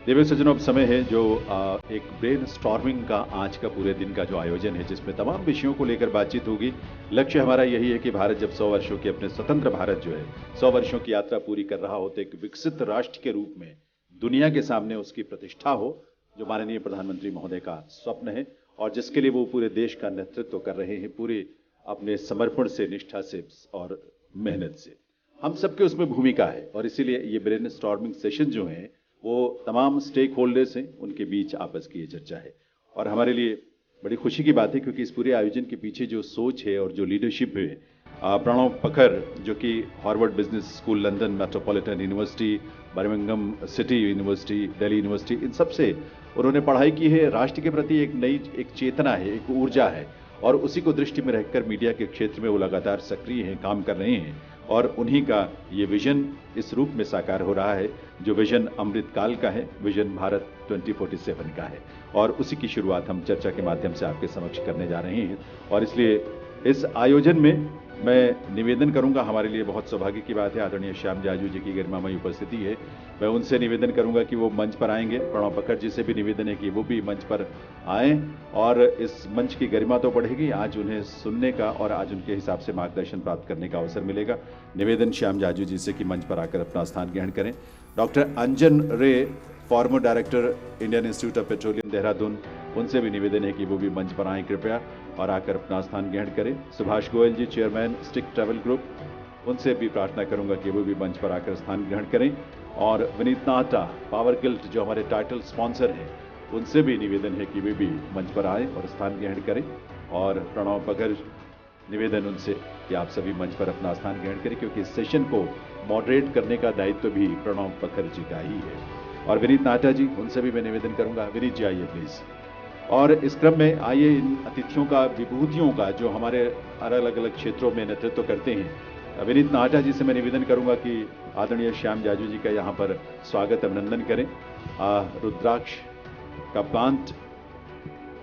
दिव्य सज्जनों, अब समय है जो एक ब्रेन स्टॉर्मिंग का आज का पूरे दिन का जो आयोजन है, जिसमें तमाम विषयों को लेकर बातचीत होगी। लक्ष्य हमारा यही है कि भारत जब 100 वर्षों की अपने स्वतंत्र भारत जो है 100 वर्षों की यात्रा पूरी कर रहा हो, तो एक विकसित राष्ट्र के रूप में दुनिया के सामने उसकी प्रतिष्ठा हो, जो माननीय प्रधानमंत्री महोदय का स्वप्न है और जिसके लिए वो पूरे देश का नेतृत्व कर रहे हैं, पूरे अपने समर्पण से, निष्ठा से और मेहनत से। हम सबके उसमें भूमिका है और इसीलिए ये ब्रेन स्टॉर्मिंग सेशन जो है वो तमाम स्टेक होल्डर्स हैं, उनके बीच आपस की ये चर्चा है। और हमारे लिए बड़ी खुशी की बात है क्योंकि इस पूरे आयोजन के पीछे जो सोच है और जो लीडरशिप है, प्रणव पखर जो कि Harvard Business School, London Metropolitan University, Birmingham City University, Delhi University, इन सब से उन्होंने पढ़ाई की है। राष्ट्र के प्रति एक नई एक चेतना है, एक ऊर्जा है और उसी को दृष्टि में रखकर मीडिया के क्षेत्र में वो लगातार सक्रिय हैं, काम कर रहे हैं और उन्हीं का ये विजन इस रूप में साकार हो रहा है, जो विजन अमृतकाल का है, विजन भारत 2047 का है। और उसी की शुरुआत हम चर्चा के माध्यम से आपके समक्ष करने जा रहे हैं। और इसलिए इस आयोजन में मैं निवेदन करूंगा, हमारे लिए बहुत सौभाग्य की बात है, आदरणीय श्याम जाजू जी की गरिमामयी उपस्थिति है। मैं उनसे निवेदन करूंगा कि वो मंच पर आएंगे। प्रणव पखर जी से भी निवेदन है कि वो भी मंच पर आएं और इस मंच की गरिमा तो बढ़ेगी, आज उन्हें सुनने का और आज उनके हिसाब से मार्गदर्शन प्राप्त करने का अवसर मिलेगा। निवेदन श्याम जाजू जी से कि मंच पर आकर अपना स्थान ग्रहण करें। डॉक्टर अंजन रे, farmer director Indian institute of petroleum Dehradun, उनसे भी निवेदन है कि वो भी मंच पर आएं कृपया और आकर अपना स्थान ग्रहण करें। सुभाष गोयल जी, चेयरमैन स्टिक ट्रैवल ग्रुप, उनसे भी प्रार्थना करूंगा कि वो भी मंच पर आकर स्थान ग्रहण करें। और विनीत नाहटा, पावर गिल्ट जो हमारे टाइटल स्पॉन्सर हैं, उनसे भी निवेदन है कि वे भी मंच पर आएं और स्थान ग्रहण करें। और प्रणव पखर, निवेदन उनसे कि आप सभी मंच पर अपना स्थान ग्रहण करें क्योंकि इस सेशन को मॉडरेट करने का दायित्व भी प्रणव पखर जी का ही है। और विनीत नाहटा जी, उनसे भी मैं निवेदन करूंगा, विनीत जी आइए प्लीज। और इस क्रम में आइए इन अतिथियों का, विभूतियों का, जो हमारे अलग अलग क्षेत्रों में नेतृत्व करते हैं, विनीत नाहटा जी से मैं निवेदन करूंगा कि आदरणीय श्याम जाजू जी का यहाँ पर स्वागत, अभिनंदन करें। रुद्राक्ष का प्लांट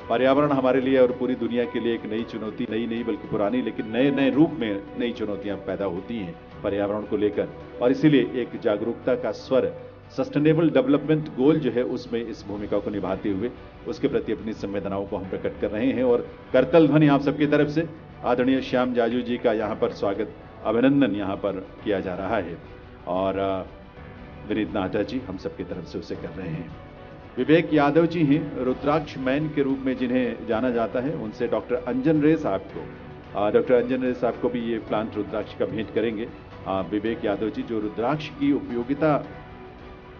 पर्यावरण हमारे लिए और पूरी दुनिया के लिए एक नई चुनौती, नई नहीं बल्कि पुरानी, लेकिन नए नए रूप में नई चुनौतियां पैदा होती हैं पर्यावरण को लेकर। और इसीलिए एक जागरूकता का स्वर, सस्टेनेबल डेवलपमेंट गोल जो है, उसमें इस भूमिका को निभाते हुए उसके प्रति अपनी संवेदनाओं को हम प्रकट कर रहे हैं। और करतल ध्वनि आप सबकी तरफ से आदरणीय श्याम जाजू जी का यहाँ पर स्वागत, अभिनंदन यहाँ पर किया जा रहा है। और विनीत नाहटा जी हम सबकी तरफ से उसे कर रहे हैं। विवेक यादव जी हैं, रुद्राक्ष मैन के रूप में जिन्हें जाना जाता है, उनसे डॉक्टर अंजन रे साहब को, डॉक्टर अंजन रे साहब को भी ये प्लांट रुद्राक्ष का भेंट करेंगे। विवेक यादव जी, जो रुद्राक्ष की उपयोगिता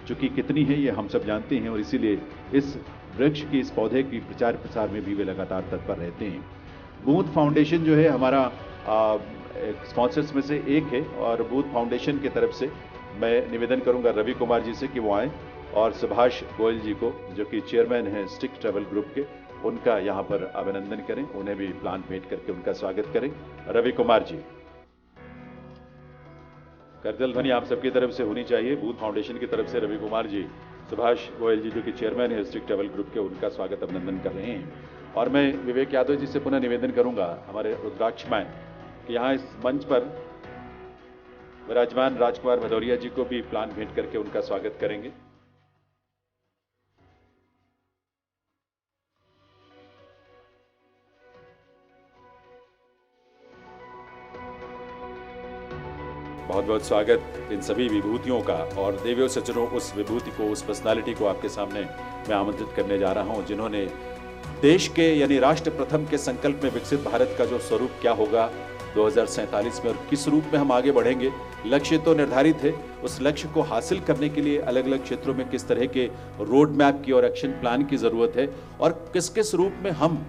चूंकि कितनी है ये हम सब जानते हैं और इसीलिए इस वृक्ष की, इस पौधे की प्रचार प्रसार में भी वे लगातार तत्पर रहते हैं। बूथ फाउंडेशन जो है हमारा स्पॉन्सर्स में से एक है और बूथ फाउंडेशन की तरफ से मैं निवेदन करूंगा रवि कुमार जी से कि वो आए और सुभाष गोयल जी को, जो कि चेयरमैन हैं स्टिक ट्रैवल ग्रुप के, उनका यहाँ पर अभिनंदन करें, उन्हें भी प्लांट भेंट करके उनका स्वागत करें। रवि कुमार जी, करतल ध्वनि आप सबकी तरफ से होनी चाहिए। बूथ फाउंडेशन की तरफ से रवि कुमार जी, सुभाष गोयल जी जो कि चेयरमैन है स्टिक ट्रैवल ग्रुप के, उनका स्वागत अभिनंदन कर रहे हैं। और मैं विवेक यादव जी से पुनः निवेदन करूंगा, हमारे रुद्राक्ष मैन, कि यहाँ इस मंच पर विराजमान राजकुमार भदौरिया जी को भी प्लांट भेंट करके उनका स्वागत करेंगे। बहुत बहुत स्वागत इन सभी विभूतियों का। और देवियों सज्जनों, उस विभूति को, उस पर्सनालिटी को आपके सामने मैं आमंत्रित करने जा रहा हूं, जिन्होंने देश के यानी राष्ट्र प्रथम के संकल्प में विकसित भारत का जो स्वरूप क्या होगा 2047 में और किस रूप में हम आगे बढ़ेंगे, लक्ष्य तो निर्धारित है, उस लक्ष्य को हासिल करने के लिए अलग अलग क्षेत्रों में किस तरह के रोड मैप की और एक्शन प्लान की जरूरत है और किस किस रूप में हम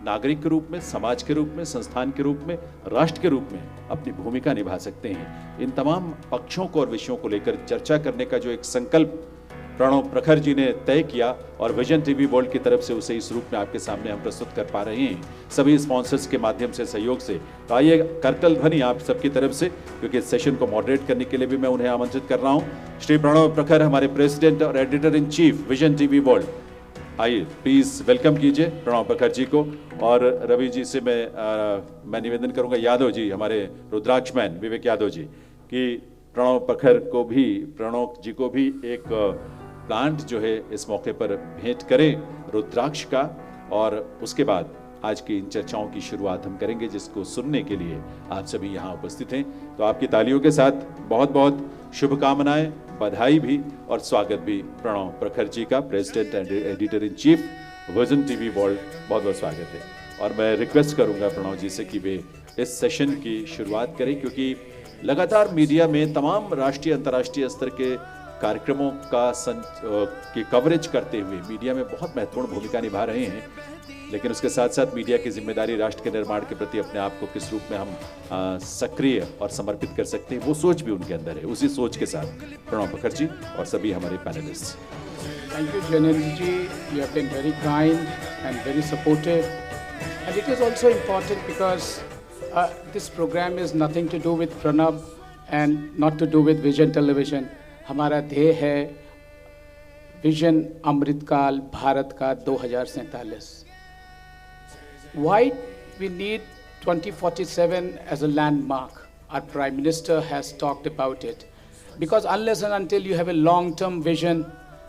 नागरिक के रूप में, समाज के रूप में, संस्थान के रूप में, राष्ट्र के रूप में अपनी भूमिका निभा सकते हैं। इन तमाम पक्षों को और विषयों को लेकर चर्चा करने का जो एक संकल्प प्रणव पखर जी ने तय किया और विजन टीवी वर्ल्ड की तरफ से उसे इस रूप में आपके सामने हम प्रस्तुत कर पा रहे हैं सभी स्पॉन्सर्स के माध्यम से, सहयोग से। तो आइए करतल ध्वनि आप सबकी तरफ से, क्योंकि इस सेशन को मॉडरेट करने के लिए भी मैं उन्हें आमंत्रित कर रहा हूं। श्री प्रणव पखर, हमारे प्रेसिडेंट और editor in chief vision TV world, आइए प्लीज वेलकम कीजिए प्रणव पखर जी को। और रवि जी से मैं निवेदन करूंगा, यादव जी, हमारे रुद्राक्ष मैन विवेक यादव जी, कि प्रणव पखर को भी, प्रणव जी को भी एक प्लांट जो है इस मौके पर भेंट करें रुद्राक्ष का, और उसके बाद आज की इन चर्चाओं की शुरुआत हम करेंगे, जिसको सुनने के लिए आप सभी यहाँ उपस्थित हैं। तो आपकी तालियों के साथ बहुत बहुत शुभकामनाएं, बधाई भी और स्वागत भी प्रणव प्रखर जी का, president and editor in chief vision TV world, बहुत बहुत स्वागत है। और मैं रिक्वेस्ट करूंगा प्रणव जी से कि वे इस सेशन की शुरुआत करें, क्योंकि लगातार मीडिया में तमाम राष्ट्रीय अंतर्राष्ट्रीय स्तर के कार्यक्रमों की कवरेज करते हुए मीडिया में बहुत महत्वपूर्ण भूमिका निभा रहे हैं, लेकिन उसके साथ साथ मीडिया की जिम्मेदारी राष्ट्र के निर्माण के प्रति अपने आप को किस रूप में हम सक्रिय और समर्पित कर सकते हैं, वो सोच भी उनके अंदर है। उसी सोच के साथ प्रणव प्रखर जी और सभी हमारे panelist. Thank you, Janendra ji. You have been very kind and very supportive. And it is also important because this program is nothing to do with Pranab and not to do with Vision Television. हमारा ध्येय है vision अमृतकाल भारत का 2047. Why we need 2047 as a landmark? Our Prime Minister has talked about it. Because unless and until you have a long-term vision,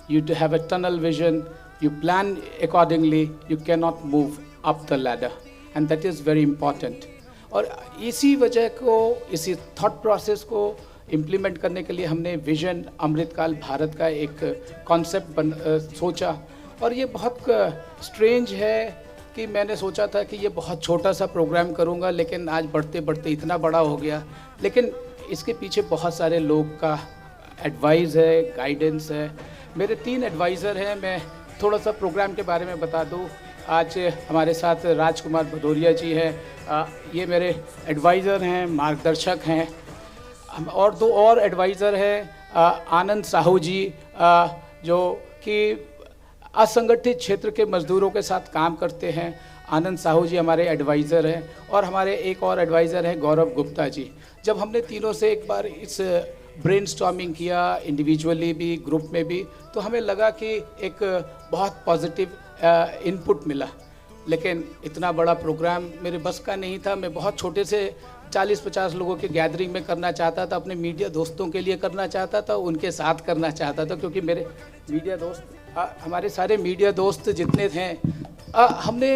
you have a tunnel vision, you plan accordingly, you cannot move up the ladder. And that is very important. और इसी वजह को, इसी thought process को implement करने के लिए हमने विजन अमृतकाल भारत का एक कॉन्सेप्ट सोचा। और ये बहुत स्ट्रेंज है कि मैंने सोचा था कि ये बहुत छोटा सा प्रोग्राम करूँगा, लेकिन आज बढ़ते बढ़ते इतना बड़ा हो गया। लेकिन इसके पीछे बहुत सारे लोग का एडवाइस है, गाइडेंस है। मेरे 3 एडवाइज़र हैं। मैं थोड़ा सा प्रोग्राम के बारे में बता दूं। आज हमारे साथ राजकुमार भदौरिया जी हैं, ये मेरे एडवाइज़र हैं, मार्गदर्शक हैं। और 2 और एडवाइज़र हैं, आनंद साहू जी, जो कि असंगठित क्षेत्र के मज़दूरों के साथ काम करते हैं। आनंद साहू जी हमारे एडवाइज़र हैं। और हमारे एक और एडवाइज़र हैं गौरव गुप्ता जी। जब हमने तीनों से एक बार इस ब्रेनस्टॉर्मिंग किया, इंडिविजुअली भी, ग्रुप में भी, तो हमें लगा कि एक बहुत पॉजिटिव इनपुट मिला। लेकिन इतना बड़ा प्रोग्राम मेरे बस का नहीं था। मैं बहुत छोटे से 40-50 लोगों के गैदरिंग में करना चाहता था, अपने मीडिया दोस्तों के लिए करना चाहता था, उनके साथ करना चाहता था, क्योंकि मेरे मीडिया दोस्त, हमारे सारे मीडिया दोस्त जितने थे, हमने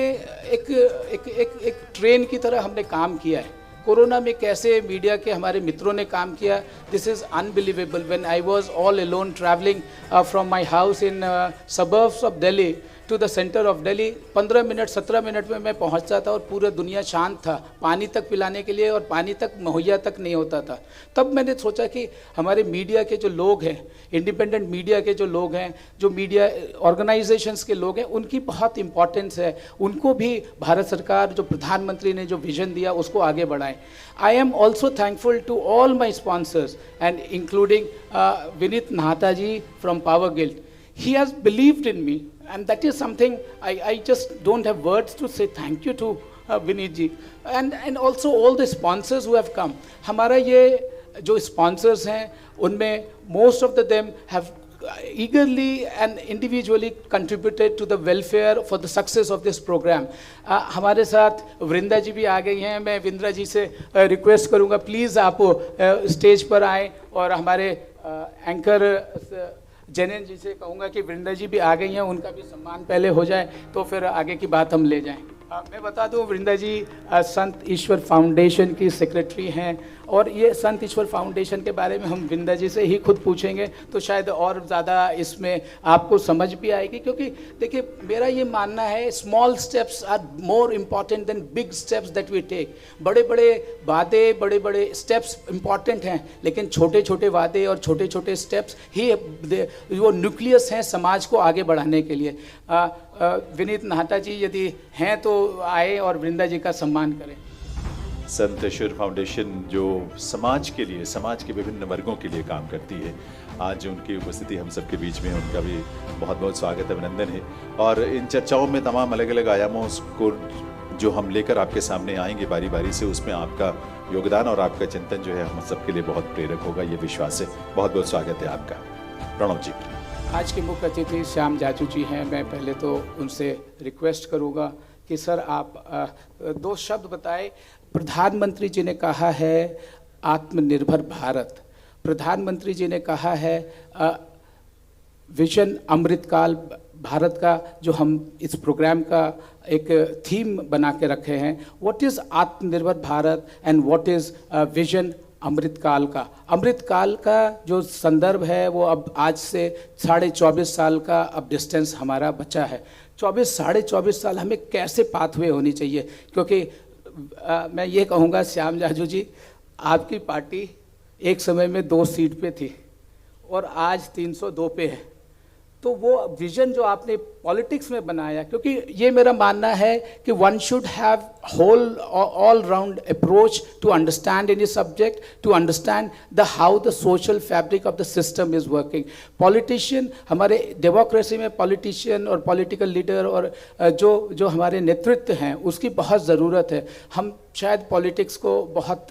एक ट्रेन की तरह हमने काम किया है। कोरोना में कैसे मीडिया के हमारे मित्रों ने काम किया, this is unbelievable. When I was all alone travelling from my house in suburbs of Delhi to the centre of Delhi, 15 minute 17 minute में मैं पहुंचता था और पूरा दुनिया शांत था, पानी तक पिलाने के लिए, और पानी तक मुहैया तक नहीं होता था। तब मैंने सोचा कि हमारे मीडिया के जो लोग हैं, इंडिपेंडेंट मीडिया के जो लोग हैं, जो मीडिया ऑर्गेनाइजेशंस के लोग हैं, उनकी बहुत इंपॉर्टेंस है। उनको भी भारत सरकार, जो प्रधानमंत्री ने जो विजन दिया, उसको आगे बढ़ाएं। I am also thankful to all my sponsors and including Vineet Nahata ji from Power Guild. He has believed in me, and that is something I just don't have words to say thank you to Vineet ji, and also all the sponsors who have come. हमारा ये जो sponsors हैं, उनमें most of them have eagerly and individually contributed to the welfare for the success of this program. हमारे साथ वृंदा जी भी आ गई हैं। मैं वृंदा जी से रिक्वेस्ट करूँगा, प्लीज़ आप स्टेज पर आएँ, और हमारे एंकर जैनेन जी से कहूँगा कि वृंदा जी भी आ गई हैं, उनका भी सम्मान पहले हो जाए, तो फिर आगे की बात हम ले जाएं। मैं बता दूं, वृंदा जी संत ईश्वर फाउंडेशन की सेक्रेटरी हैं, और ये संत ईश्वर फाउंडेशन के बारे में हम वृंदा जी से ही खुद पूछेंगे, तो शायद और ज़्यादा इसमें आपको समझ भी आएगी। क्योंकि देखिए, मेरा ये मानना है, small steps are more important than big steps that we take. बड़े बड़े वादे, बड़े बड़े स्टेप्स इम्पॉर्टेंट हैं, लेकिन छोटे छोटे वादे और छोटे छोटे स्टेप्स ही वो न्यूक्लियस हैं समाज को आगे बढ़ाने के लिए। विनीत नाहटा जी यदि हैं तो आए और वृंदा जी का सम्मान करें। संत ईश्वर फाउंडेशन जो समाज के लिए, समाज के विभिन्न वर्गों के लिए काम करती है, आज उनकी उपस्थिति हम सबके बीच में, उनका भी बहुत बहुत स्वागत, अभिनंदन है। और इन चर्चाओं में तमाम अलग अलग आयामों को जो हम लेकर आपके सामने आएंगे बारी बारी से, उसमें आपका योगदान और आपका चिंतन जो है हम सबके लिए बहुत प्रेरक होगा, ये विश्वास है। बहुत बहुत स्वागत है आपका। प्रणव जी, आज के मुख्य अतिथि श्याम जाजू जी हैं। मैं पहले तो उनसे रिक्वेस्ट करूंगा कि सर आप 2 शब्द बताएं। प्रधानमंत्री जी ने कहा है आत्मनिर्भर भारत, प्रधानमंत्री जी ने कहा है विजन अमृतकाल भारत का जो हम इस प्रोग्राम का एक थीम बना के रखे हैं, what is Atmanirbhar Bharat and what is vision Amritkaal का। अमृतकाल का जो संदर्भ है वो अब आज से 24.5 साल का अब डिस्टेंस हमारा बचा है। 24 साल हमें कैसे पाथवे होनी चाहिए, क्योंकि मैं ये कहूँगा श्याम जाजू जी, आपकी पार्टी एक समय में 2 सीट पे थी और आज 302 पे है। तो वो विजन जो आपने पॉलिटिक्स में बनाया, क्योंकि ये मेरा मानना है कि one should have whole all round approach to understand any subject, to understand the how the social fabric of the system is working. Politician, हमारे डेमोक्रेसी में पॉलिटिशियन और पॉलिटिकल लीडर और जो हमारे नेतृत्व हैं उसकी बहुत ज़रूरत है। हम शायद पॉलिटिक्स को बहुत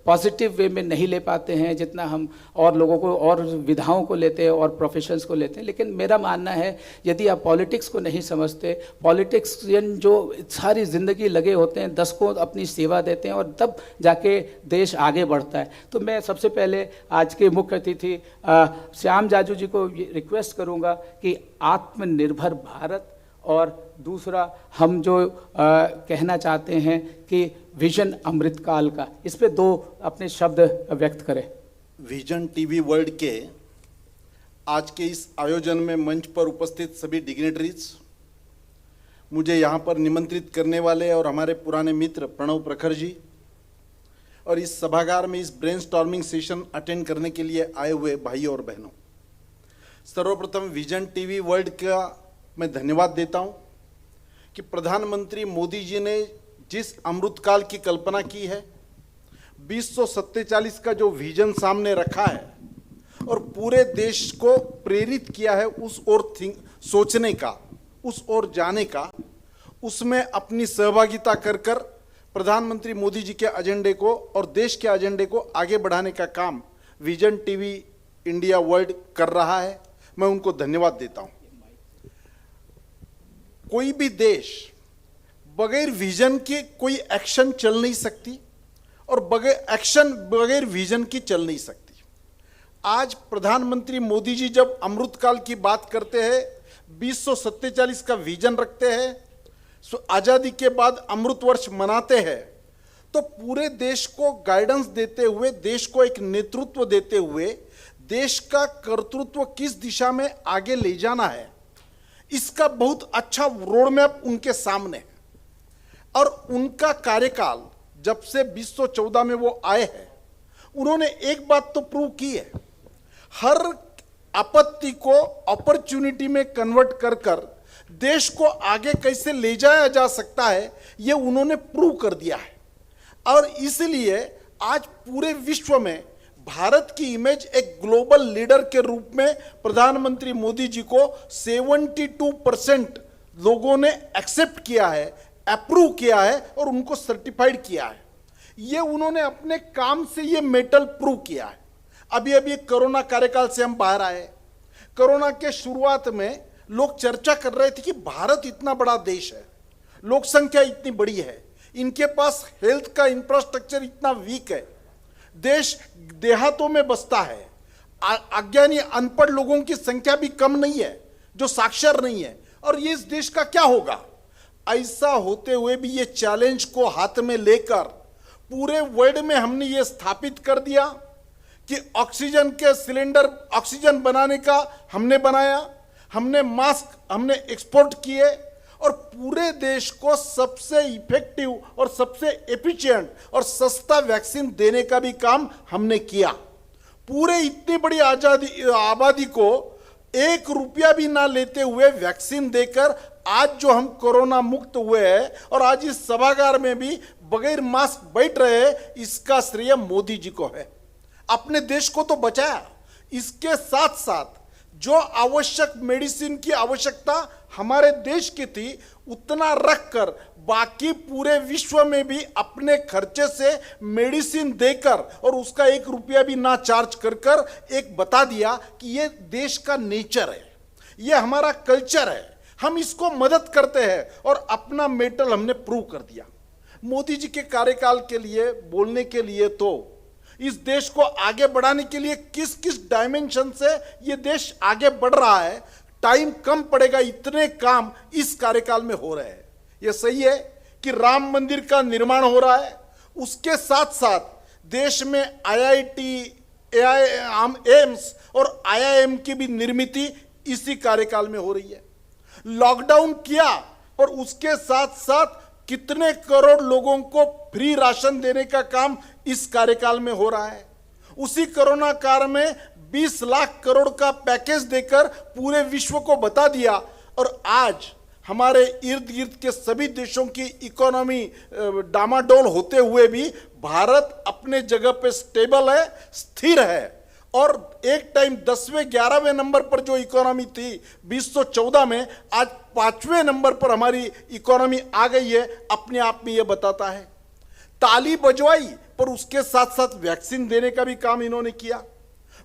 पॉजिटिव वे में नहीं ले पाते हैं जितना हम और लोगों को और विधाओं को लेते हैं और प्रोफेशंस को लेते हैं, लेकिन मेरा मानना है यदि आप पॉलिटिक्स को नहीं समझते, पॉलिटिक्सियन जो सारी ज़िंदगी लगे होते हैं, दशकों अपनी सेवा देते हैं और तब जाके देश आगे बढ़ता है। तो मैं सबसे पहले आज के मुख्य अतिथि श्याम जाजू जी को रिक्वेस्ट करूँगा कि आत्मनिर्भर भारत और दूसरा हम जो कहना चाहते हैं कि विजन अमृतकाल का, इस पे 2 अपने शब्द व्यक्त करें। विजन टीवी वर्ल्ड के आज के इस आयोजन में मंच पर उपस्थित सभी डिग्नेटरीज, मुझे यहाँ पर निमंत्रित करने वाले और हमारे पुराने मित्र प्रणव प्रखर जी, और इस सभागार में इस ब्रेनस्टॉर्मिंग सेशन अटेंड करने के लिए आए हुए भाइयों और बहनों, सर्वप्रथम विजन टीवी वर्ल्ड का मैं धन्यवाद देता हूँ कि प्रधानमंत्री मोदी जी ने जिस अमृतकाल की कल्पना की है, 2047 का जो विजन सामने रखा है और पूरे देश को प्रेरित किया है उस ओर सोचने का, उस ओर जाने का, उसमें अपनी सहभागिता कर कर प्रधानमंत्री मोदी जी के एजेंडे को और देश के एजेंडे को आगे बढ़ाने का काम विजन टीवी इंडिया वर्ल्ड कर रहा है। मैं उनको धन्यवाद देता हूँ। कोई भी देश बगैर विजन के कोई एक्शन चल नहीं सकती और बगैर विजन की चल नहीं सकती। आज प्रधानमंत्री मोदी जी जब अमृतकाल की बात करते हैं, 2047 का विजन रखते हैं, आज़ादी के बाद अमृत वर्ष मनाते हैं, तो पूरे देश को गाइडेंस देते हुए, देश को एक नेतृत्व देते हुए, देश का कर्तृत्व किस दिशा में आगे ले जाना है, इसका बहुत अच्छा रोड मैप उनके सामने है। और उनका कार्यकाल जब से 2014 में वो आए हैं, उन्होंने एक बात तो प्रूव की है, हर आपत्ति को अपॉर्चुनिटी में कन्वर्ट कर कर देश को आगे कैसे ले जाया जा सकता है, ये उन्होंने प्रूव कर दिया है। और इसलिए आज पूरे विश्व में भारत की इमेज एक ग्लोबल लीडर के रूप में प्रधानमंत्री मोदी जी को 72% लोगों ने एक्सेप्ट किया है, अप्रूव किया है और उनको सर्टिफाइड किया है। ये उन्होंने अपने काम से ये मेटल प्रूव किया है। अभी अभी कोरोना कार्यकाल से हम बाहर आए। कोरोना के शुरुआत में लोग चर्चा कर रहे थे कि भारत इतना बड़ा देश है, लोक संख्या इतनी बड़ी है, इनके पास हेल्थ का इंफ्रास्ट्रक्चर इतना वीक है, देश देहातों में बसता है, अज्ञानी अनपढ़ लोगों की संख्या भी कम नहीं है, जो साक्षर नहीं है, और ये इस देश का क्या होगा। ऐसा होते हुए भी ये चैलेंज को हाथ में लेकर पूरे वर्ल्ड में हमने ये स्थापित कर दिया कि ऑक्सीजन के सिलेंडर, ऑक्सीजन बनाने का हमने बनाया, हमने मास्क हमने एक्सपोर्ट किए और पूरे देश को सबसे इफेक्टिव और सबसे एफिशिएंट और सस्ता वैक्सीन देने का भी काम हमने किया। पूरे इतनी बड़ी आबादी को 1 रुपया भी ना लेते हुए वैक्सीन देकर आज जो हम कोरोना मुक्त हुए हैं और आज इस सभागार में भी बगैर मास्क बैठ रहे हैं, इसका श्रेय मोदी जी को है। अपने देश को तो बचाया, इसके साथ साथ जो आवश्यक मेडिसिन की आवश्यकता हमारे देश की थी उतना रखकर बाकी पूरे विश्व में भी अपने खर्चे से मेडिसिन देकर और उसका 1 रुपया भी ना चार्ज कर कर एक बता दिया कि ये देश का नेचर है, ये हमारा कल्चर है, हम इसको मदद करते हैं और अपना मेटल हमने प्रूव कर दिया। मोदी जी के कार्यकाल के लिए बोलने के लिए तो इस देश को आगे बढ़ाने के लिए किस किस डायमेंशन से ये देश आगे बढ़ रहा है, टाइम कम पड़ेगा, इतने काम इस कार्यकाल में हो रहे हैं। ये सही है कि राम मंदिर का निर्माण हो रहा है, उसके साथ साथ देश में आईआईटी, एम्स और आईआईएम की भी निर्मित इसी कार्यकाल में हो रही है। लॉकडाउन किया पर उसके साथ साथ कितने करोड़ लोगों को फ्री राशन देने का काम इस कार्यकाल में हो रहा है। उसी कोरोना काल में 20 लाख करोड़ का पैकेज देकर पूरे विश्व को बता दिया और आज हमारे इर्द गिर्द के सभी देशों की इकोनॉमी डामाडोल होते हुए भी भारत अपने जगह पे स्टेबल है, स्थिर है और एक टाइम 10वें 11वें नंबर पर जो इकोनॉमी थी 2014 में, आज 5वें नंबर पर हमारी इकोनॉमी आ गई है। अपने आप में यह बताता है। ताली बजवाई पर उसके साथ साथ वैक्सीन देने का भी काम इन्होंने किया।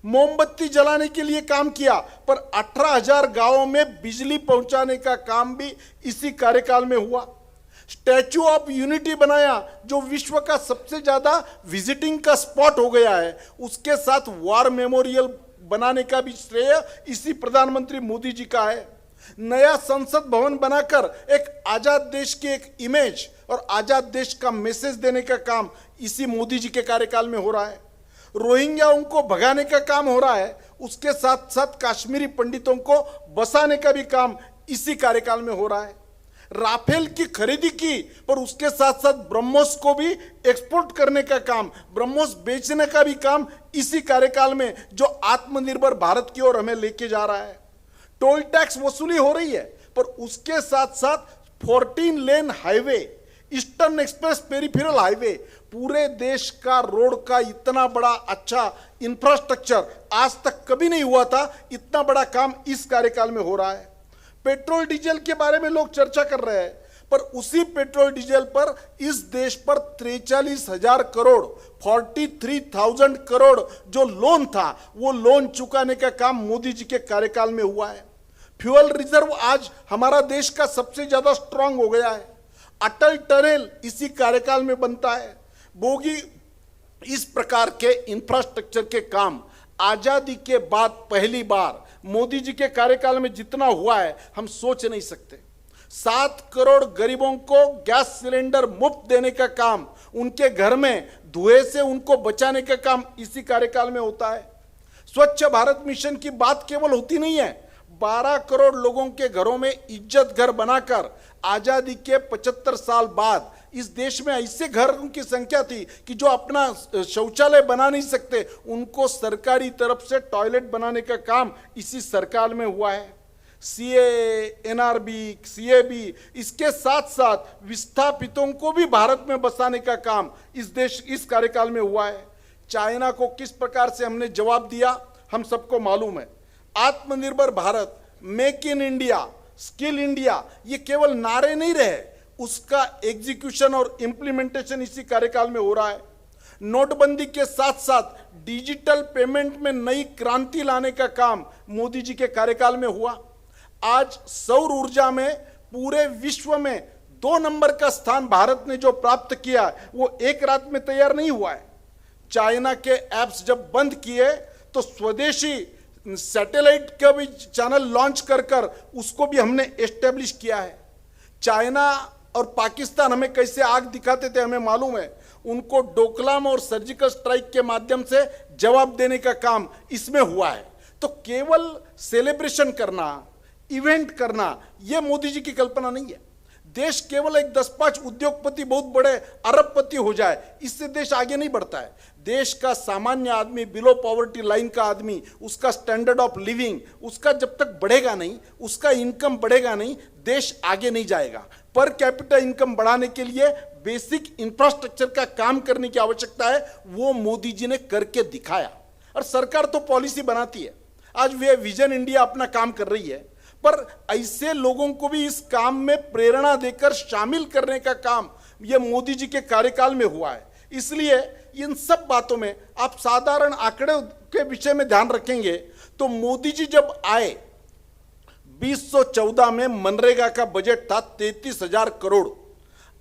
मोमबत्ती जलाने के लिए काम किया पर 18,000 गांवों में बिजली पहुंचाने का काम भी इसी कार्यकाल में हुआ। स्टैच्यू ऑफ यूनिटी बनाया जो विश्व का सबसे ज्यादा विजिटिंग का स्पॉट हो गया है। उसके साथ वॉर मेमोरियल बनाने का भी श्रेय इसी प्रधानमंत्री मोदी जी का है। नया संसद भवन बनाकर एक आजाद देश की एक इमेज और आजाद देश का मैसेज देने का काम इसी मोदी जी के कार्यकाल में हो रहा है। रोहिंग्याओं को भगाने का काम हो रहा है, उसके साथ साथ कश्मीरी पंडितों को बसाने का भी काम इसी कार्यकाल में हो रहा है। राफेल की खरीदी की पर उसके साथ साथ ब्रह्मोस को भी एक्सपोर्ट करने का काम, ब्रह्मोस बेचने का भी काम इसी कार्यकाल में जो आत्मनिर्भर भारत की ओर हमें लेके जा रहा है। टोल टैक्स वसूली हो रही है पर उसके साथ साथ 14 lane highway, eastern express peripheral highway, पूरे देश का रोड का इतना बड़ा अच्छा इंफ्रास्ट्रक्चर आज तक कभी नहीं हुआ था। इतना बड़ा काम इस कार्यकाल में हो रहा है। पेट्रोल डीजल के बारे में लोग चर्चा कर रहे हैं पर उसी पेट्रोल डीजल पर इस देश पर 43,000 करोड़ 43,000 करोड़ जो लोन था वो लोन चुकाने का काम मोदी जी के कार्यकाल में हुआ है। फ्यूल रिजर्व आज हमारा देश का सबसे ज्यादा स्ट्रांग हो गया है। अटल टनल इसी कार्यकाल में बनता है। बोगी इस प्रकार के इंफ्रास्ट्रक्चर के काम आजादी के बाद पहली बार मोदी जी के कार्यकाल में जितना हुआ है हम सोच नहीं सकते। 7 करोड़ गरीबों को गैस सिलेंडर मुफ्त देने का काम, उनके घर में धुएं से उनको बचाने का काम इसी कार्यकाल में होता है। स्वच्छ भारत मिशन की बात केवल होती नहीं है, 12 करोड़ लोगों के घरों में इज्जत घर बनाकर आजादी के 75 साल बाद इस देश में ऐसे घरों की संख्या थी कि जो अपना शौचालय बना नहीं सकते, उनको सरकारी तरफ से टॉयलेट बनाने का काम इसी सरकार में हुआ है। सीए, एनआरबी, सीएबी, इसके साथ साथ विस्थापितों को भी भारत में बसाने का काम इस कार्यकाल में हुआ है। चाइना को किस प्रकार से हमने जवाब दिया हम सबको मालूम है। आत्मनिर्भर Bharat, make in India, skill India, ये केवल नारे नहीं रहे, उसका एग्जीक्यूशन और इंप्लीमेंटेशन इसी कार्यकाल में हो रहा है। नोटबंदी के साथ साथ डिजिटल पेमेंट में नई क्रांति लाने का काम मोदी जी के कार्यकाल में हुआ। आज सौर ऊर्जा में पूरे विश्व में 2 नंबर का स्थान भारत ने जो प्राप्त किया वो एक रात में तैयार नहीं हुआ है। चाइना के एप्स जब बंद किए तो स्वदेशी सैटेलाइट का भी चैनल लॉन्च कर उसको भी हमने एस्टेब्लिश किया है। चाइना और पाकिस्तान हमें कैसे आग दिखाते थे हमें मालूम है, उनको डोकलाम और सर्जिकल स्ट्राइक के माध्यम से जवाब देने का काम इसमें हुआ है। तो केवल सेलिब्रेशन करना, इवेंट करना, यह मोदी जी की कल्पना नहीं है। देश केवल एक 10-5 उद्योगपति बहुत बड़े अरबपति हो जाए इससे देश आगे नहीं बढ़ता है। देश का सामान्य आदमी, बिलो पॉवर्टी लाइन का आदमी, उसका स्टैंडर्ड ऑफ लिविंग उसका जब तक बढ़ेगा नहीं, उसका इनकम बढ़ेगा नहीं, देश आगे नहीं जाएगा। पर कैपिटल इनकम बढ़ाने के लिए बेसिक इंफ्रास्ट्रक्चर का काम करने की आवश्यकता है, वो मोदी जी ने करके दिखाया। और सरकार तो पॉलिसी बनाती है, आज वे विजन इंडिया अपना काम कर रही है, पर ऐसे लोगों को भी इस काम में प्रेरणा देकर शामिल करने का काम यह मोदी जी के कार्यकाल में हुआ है। इसलिए इन सब बातों में आप साधारण आंकड़े के विषय में ध्यान रखेंगे तो मोदी जी जब आए 2014 में मनरेगा का बजट था 33,000 करोड़।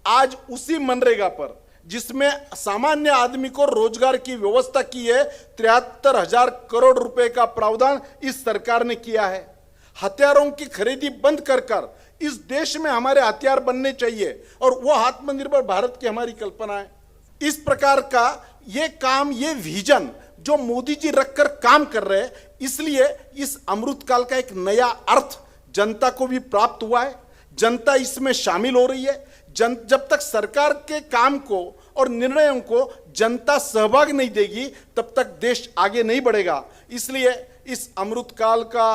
आज उसी मनरेगा पर जिसमें सामान्य आदमी को रोजगार की व्यवस्था की है। 73,000 करोड़ रुपए का प्रावधान इस सरकार ने किया है। हथियारों की खरीदी बंद कर इस देश में हमारे हथियार बनने चाहिए और वो आत्मनिर्भर भारत की हमारी कल्पना है। इस प्रकार का ये काम, ये विजन जो मोदी जी रखकर काम कर रहे हैं, इसलिए इस अमृतकाल का एक नया अर्थ जनता को भी प्राप्त हुआ है। जनता इसमें शामिल हो रही है। जब तक सरकार के काम को और निर्णयों को जनता सहभाग नहीं देगी, तब तक देश आगे नहीं बढ़ेगा। इसलिए इस अमृतकाल का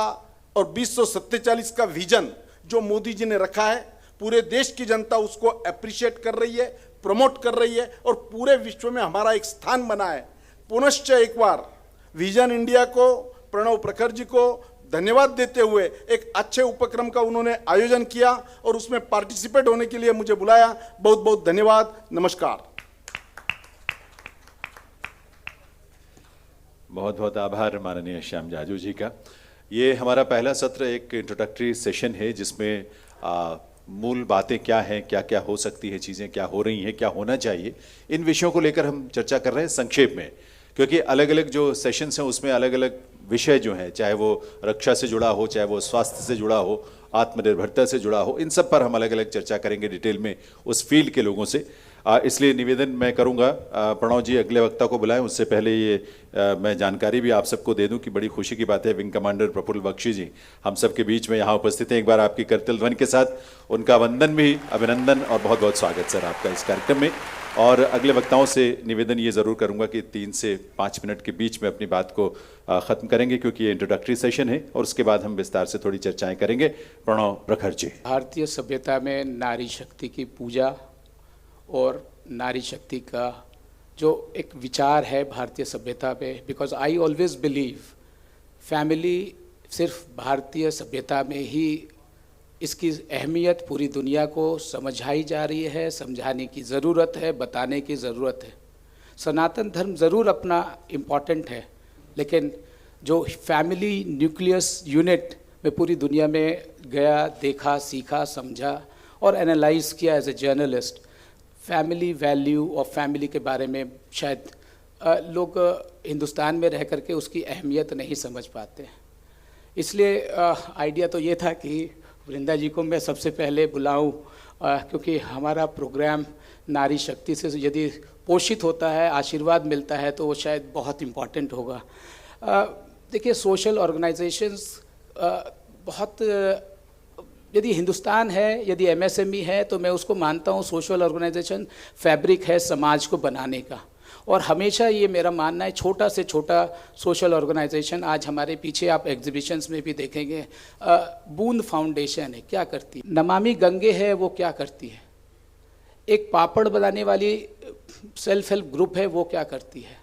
और 2047 का विजन जो मोदी जी ने रखा है, पूरे देश की जनता उसको अप्रिशिएट कर रही है, प्रमोट कर रही है और पूरे विश्व में हमारा एक स्थान बना है। पुनश्च एक बार विजन इंडिया को, प्रणव प्रखर जी को धन्यवाद देते हुए, एक अच्छे उपक्रम का उन्होंने आयोजन किया और उसमें पार्टिसिपेट होने के लिए मुझे बुलाया। बहुत बहुत धन्यवाद। नमस्कार। बहुत बहुत आभार माननीय श्याम जाजू जी का। ये हमारा पहला सत्र एक इंट्रोडक्टरी सेशन है जिसमें मूल बातें क्या हैं, क्या क्या हो सकती है, चीज़ें क्या हो रही हैं, क्या होना चाहिए, इन विषयों को लेकर हम चर्चा कर रहे हैं संक्षेप में, क्योंकि अलग अलग जो सेशंस हैं उसमें अलग अलग विषय जो हैं, चाहे वो रक्षा से जुड़ा हो, चाहे वो स्वास्थ्य से जुड़ा हो, आत्मनिर्भरता से जुड़ा हो, इन सब पर हम अलग अलग चर्चा करेंगे डिटेल में उस फील्ड के लोगों से। इसलिए निवेदन मैं करूंगा, प्रणव जी अगले वक्ता को बुलाएं, उससे पहले ये मैं जानकारी भी आप सबको दे दूं कि बड़ी खुशी की बात है, विंग कमांडर प्रफुल्ल बख्शी जी हम सबके बीच में यहाँ उपस्थित हैं। एक बार आपकी करतल ध्वनि के साथ उनका वंदन भी, अभिनंदन और बहुत बहुत स्वागत सर आपका इस कार्यक्रम में। और अगले वक्ताओं से निवेदन ये ज़रूर करूंगा कि 3 से 5 मिनट के बीच में अपनी बात को ख़त्म करेंगे, क्योंकि ये इंट्रोडक्टरी सेशन है और उसके बाद हम विस्तार से थोड़ी चर्चाएं करेंगे। प्रणव प्रखर जी। भारतीय सभ्यता में नारी शक्ति की पूजा और नारी शक्ति का जो एक विचार है भारतीय सभ्यता में, because I always believe family सिर्फ भारतीय सभ्यता में ही इसकी अहमियत पूरी दुनिया को समझाई जा रही है, समझाने की ज़रूरत है, बताने की ज़रूरत है। सनातन धर्म ज़रूर अपना इम्पॉर्टेंट है, लेकिन जो फैमिली न्यूक्लियस यूनिट में पूरी दुनिया में गया, देखा, सीखा, समझा और एनालाइज किया as a journalist, family value और फैमिली के बारे में शायद लोग हिंदुस्तान में रह करके उसकी अहमियत नहीं समझ पाते हैं। इसलिए आइडिया तो ये था कि वृंदा जी को मैं सबसे पहले बुलाऊं, क्योंकि हमारा प्रोग्राम नारी शक्ति से यदि पोषित होता है, आशीर्वाद मिलता है, तो वो शायद बहुत इम्पॉर्टेंट होगा। देखिए, सोशल ऑर्गेनाइजेशंस बहुत, यदि हिंदुस्तान है, यदि एमएसएमई है, तो मैं उसको मानता हूँ सोशल ऑर्गेनाइजेशन फैब्रिक है समाज को बनाने का। और हमेशा ये मेरा मानना है, छोटा से छोटा सोशल ऑर्गेनाइजेशन, आज हमारे पीछे आप एग्जीबिशंस में भी देखेंगे, बूंद फाउंडेशन है, क्या करती है? नमामि गंगे है, वो क्या करती है? एक पापड़ बनाने वाली सेल्फ हेल्प ग्रुप है, वो क्या करती है?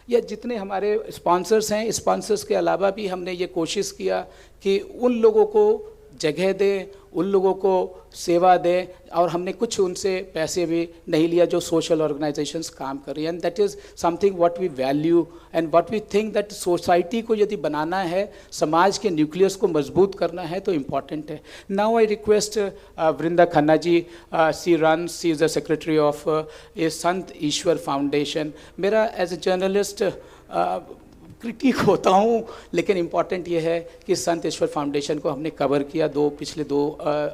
या जितने हमारे स्पॉन्सर्स हैं, स्पॉन्सर्स के अलावा भी हमने ये कोशिश किया कि उन लोगों को जगह दें, उन लोगों को सेवा दें, और हमने कुछ उनसे पैसे भी नहीं लिया जो सोशल ऑर्गेनाइजेशंस काम कर रही हैं। And that is something what we value and what we think that society को यदि बनाना है, समाज के न्यूक्लियस को मजबूत करना है, तो इम्पॉर्टेंट है। Now I request Vrinda Khanna ji, she is the secretary of a Sant Ishwar Foundation. मेरा एज ए जर्नलिस्ट क्रिटिक होता हूँ, लेकिन इम्पॉर्टेंट ये है कि संत ईश्वर फाउंडेशन को हमने कवर किया पिछले दो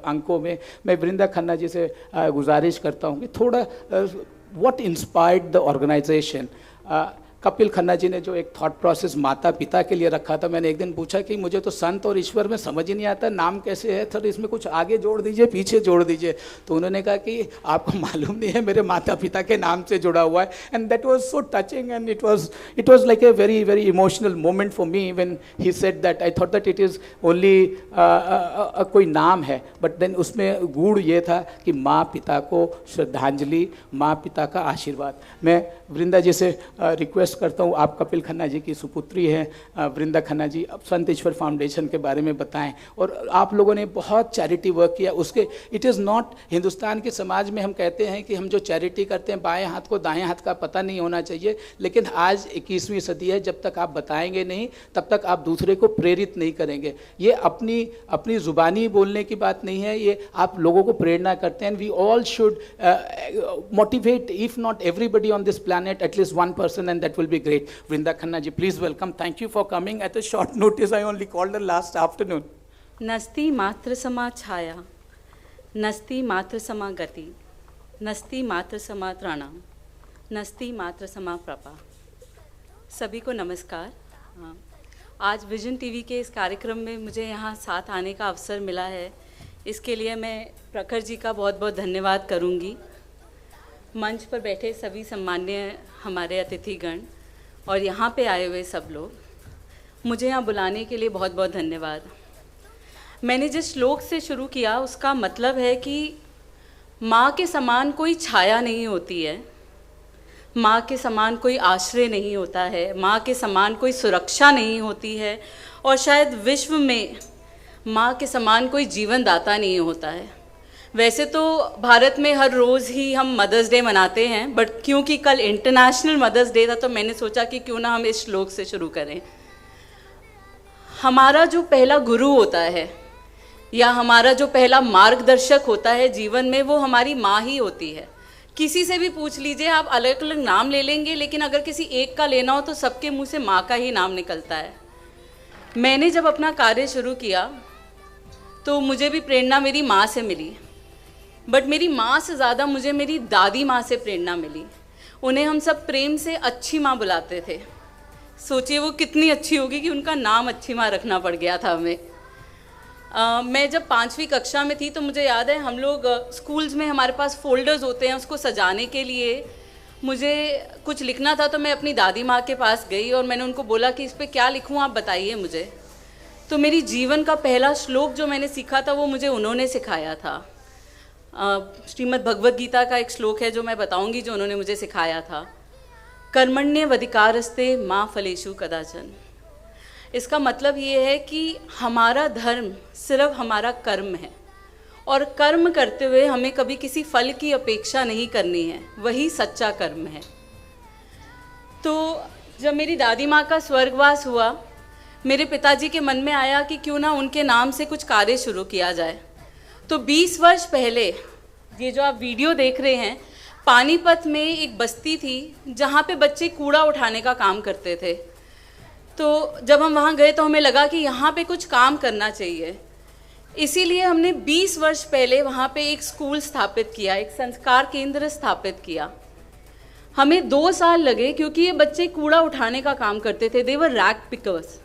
अंकों में। मैं वृंदा खन्ना जी से गुजारिश करता हूँ कि थोड़ा what inspired the organisation. Kapil Khanna ji ने जो एक थॉट प्रोसेस माता पिता के लिए रखा था, मैंने एक दिन पूछा कि मुझे तो संत और ईश्वर में समझ ही नहीं आता, नाम कैसे है सर, इसमें कुछ आगे जोड़ दीजिए, पीछे जोड़ दीजिए। तो उन्होंने कहा कि आपको मालूम नहीं है, मेरे माता पिता के नाम से जुड़ा हुआ है। And that was so touching and it was like a very very emotional moment for me when he said that. I thought that it is only कोई नाम है, बट देन उसमें गूढ़ ये था कि माँ पिता को श्रद्धांजलि, माँ पिता का आशीर्वाद। मैं वृंदा जी से रिक्वेस्ट रिक्वेस्ट करता हूँ, आप कपिल खन्ना जी की सुपुत्री हैं वृंदा खन्ना जी, अब संत ईश्वर फाउंडेशन के बारे में बताएं। और आप लोगों ने बहुत चैरिटी वर्क किया, उसके इट इज़ नॉट, हिंदुस्तान के समाज में हम कहते हैं कि हम जो चैरिटी करते हैं बाएं हाथ को दाएं हाथ का पता नहीं होना चाहिए, लेकिन आज 21वीं सदी है, जब तक आप बताएंगे नहीं तब तक आप दूसरे को प्रेरित नहीं करेंगे। ये अपनी ज़ुबानी बोलने की बात नहीं है, ये आप लोगों को प्रेरणा करते हैं। We all should motivate, if not everybody on this planet, at least one person, and that will be great. Vrinda Khanna ji, please welcome. Thank you for coming at a short notice. I only called her last afternoon. नस्ति मात्र समा छाया, नस्ति मात्र समा गति, नस्ति मात्र समा त्राणम, नस्ति मात्र समा प्रभा। सभी को नमस्कार। आज विजन टीवी के इस कार्यक्रम में मुझे यहाँ साथ आने का अवसर मिला है, इसके लिए मैं प्रखर जी का बहुत बहुत धन्यवाद करूँगी। मंच पर बैठे सभी सम्मान्य हमारे अतिथिगण और यहाँ पे आए हुए सब लोग, मुझे यहाँ बुलाने के लिए बहुत बहुत धन्यवाद। मैंने जिस श्लोक से शुरू किया उसका मतलब है कि माँ के समान कोई छाया नहीं होती है, माँ के समान कोई आश्रय नहीं होता है, माँ के समान कोई सुरक्षा नहीं होती है, और शायद विश्व में माँ के समान कोई जीवन दाता नहीं होता है। वैसे तो भारत में हर रोज़ ही हम मदर्स डे मनाते हैं, बट क्योंकि कल इंटरनेशनल मदर्स डे था तो मैंने सोचा कि क्यों ना हम इस श्लोक से शुरू करें। हमारा जो पहला गुरु होता है या हमारा जो पहला मार्गदर्शक होता है जीवन में, वो हमारी माँ ही होती है। किसी से भी पूछ लीजिए, आप अलग अलग नाम ले लेंगे, लेकिन अगर किसी एक का लेना हो तो सबके मुँह से माँ का ही नाम निकलता है। मैंने जब अपना कार्य शुरू किया तो मुझे भी प्रेरणा मेरी माँ से मिली, बट मेरी माँ से ज़्यादा मुझे मेरी दादी माँ से प्रेरणा मिली। उन्हें हम सब प्रेम से अच्छी माँ बुलाते थे। सोचिए वो कितनी अच्छी होगी कि उनका नाम अच्छी माँ रखना पड़ गया था हमें। मैं जब 5वीं कक्षा में थी तो मुझे याद है, हम लोग स्कूल्स में हमारे पास फोल्डर्स होते हैं, उसको सजाने के लिए मुझे कुछ लिखना था, तो मैं अपनी दादी माँ के पास गई और मैंने उनको बोला कि इस पर क्या लिखूँ, आप बताइए मुझे। तो मेरी जीवन का पहला श्लोक जो मैंने सीखा था वो मुझे उन्होंने सिखाया था। श्रीमद् भगवद गीता का एक श्लोक है जो मैं बताऊंगी, जो उन्होंने मुझे सिखाया था। कर्मण्येवाधिकारस्ते मा फलेषु कदाचन। इसका मतलब ये है कि हमारा धर्म सिर्फ हमारा कर्म है, और कर्म करते हुए हमें कभी किसी फल की अपेक्षा नहीं करनी है, वही सच्चा कर्म है। तो जब मेरी दादी माँ का स्वर्गवास हुआ, मेरे पिताजी के मन में आया कि क्यों ना उनके नाम से कुछ कार्य शुरू किया जाए। तो 20 वर्ष पहले, ये जो आप वीडियो देख रहे हैं, पानीपत में एक बस्ती थी जहाँ पे बच्चे कूड़ा उठाने का काम करते थे। तो जब हम वहाँ गए तो हमें लगा कि यहाँ पे कुछ काम करना चाहिए, इसीलिए हमने 20 वर्ष पहले वहाँ पे एक स्कूल स्थापित किया, एक संस्कार केंद्र स्थापित किया। हमें 2 साल लगे क्योंकि ये बच्चे कूड़ा उठाने का काम करते थे। They were rag pickers,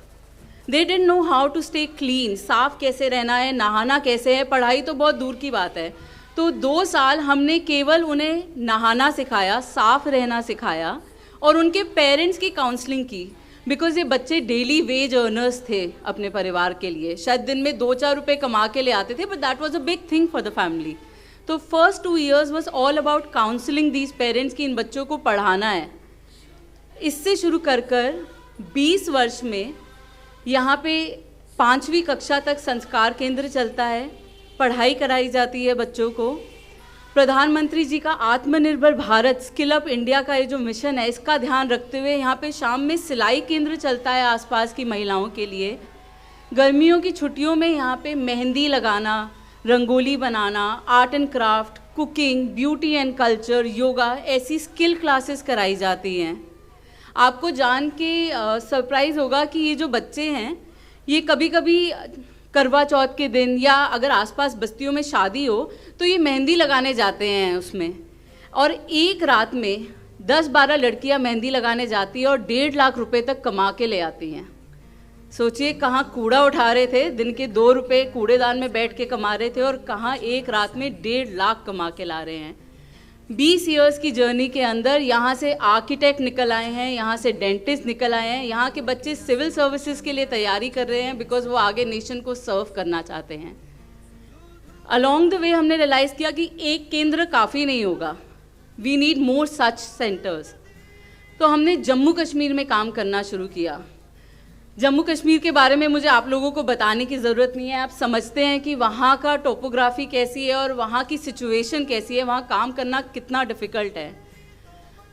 they didn't know how to stay clean, साफ कैसे रहना है, नहाना कैसे है, पढ़ाई तो बहुत दूर की बात है। तो 2 साल हमने केवल उन्हें नहाना सिखाया, साफ रहना सिखाया, और उनके पेरेंट्स की काउंसलिंग की, बिकॉज ये बच्चे डेली वेज अर्नर्स थे अपने परिवार के लिए। शायद दिन में 2-4 रुपये कमा के ले आते थे, but that was a big thing for the family. तो first 2 years was all about counselling these parents कि इन बच्चों को पढ़ाना है। इससे शुरू कर 20 वर्ष में यहाँ पे 5वीं कक्षा तक संस्कार केंद्र चलता है, पढ़ाई कराई जाती है बच्चों को। प्रधानमंत्री जी का आत्मनिर्भर भारत, स्किल अप इंडिया का ये जो मिशन है, इसका ध्यान रखते हुए यहाँ पे शाम में सिलाई केंद्र चलता है आसपास की महिलाओं के लिए। गर्मियों की छुट्टियों में यहाँ पे मेहंदी लगाना, रंगोली बनाना, art and craft, cooking, beauty and culture, yoga, ऐसी स्किल क्लासेस कराई जाती हैं। आपको जान के सरप्राइज़ होगा कि ये जो बच्चे हैं, ये कभी कभी करवा चौथ के दिन या अगर आसपास बस्तियों में शादी हो तो ये मेहंदी लगाने जाते हैं उसमें, और एक रात में 10-12 लड़कियां मेहंदी लगाने जाती है और 1.5 लाख रुपए तक कमा के ले आती हैं। सोचिए, कहाँ कूड़ा उठा रहे थे, दिन के 2 रुपये कूड़ेदान में बैठ के कमा रहे थे, और कहाँ एक रात में 1.5 लाख कमा के ला रहे हैं। 20 इयर्स की जर्नी के अंदर यहाँ से आर्किटेक्ट निकल आए हैं, यहाँ से डेंटिस्ट निकल आए हैं, यहाँ के बच्चे सिविल सर्विसेज के लिए तैयारी कर रहे हैं बिकॉज वो आगे नेशन को सर्व करना चाहते हैं। अलॉन्ग द वे हमने रियलाइज़ किया कि एक केंद्र काफ़ी नहीं होगा, we need more such centres. तो हमने जम्मू कश्मीर में काम करना शुरू किया। जम्मू कश्मीर के बारे में मुझे आप लोगों को बताने की ज़रूरत नहीं है, आप समझते हैं कि वहाँ का टोपोग्राफी कैसी है और वहाँ की सिचुएशन कैसी है, वहाँ काम करना कितना डिफ़िकल्ट है।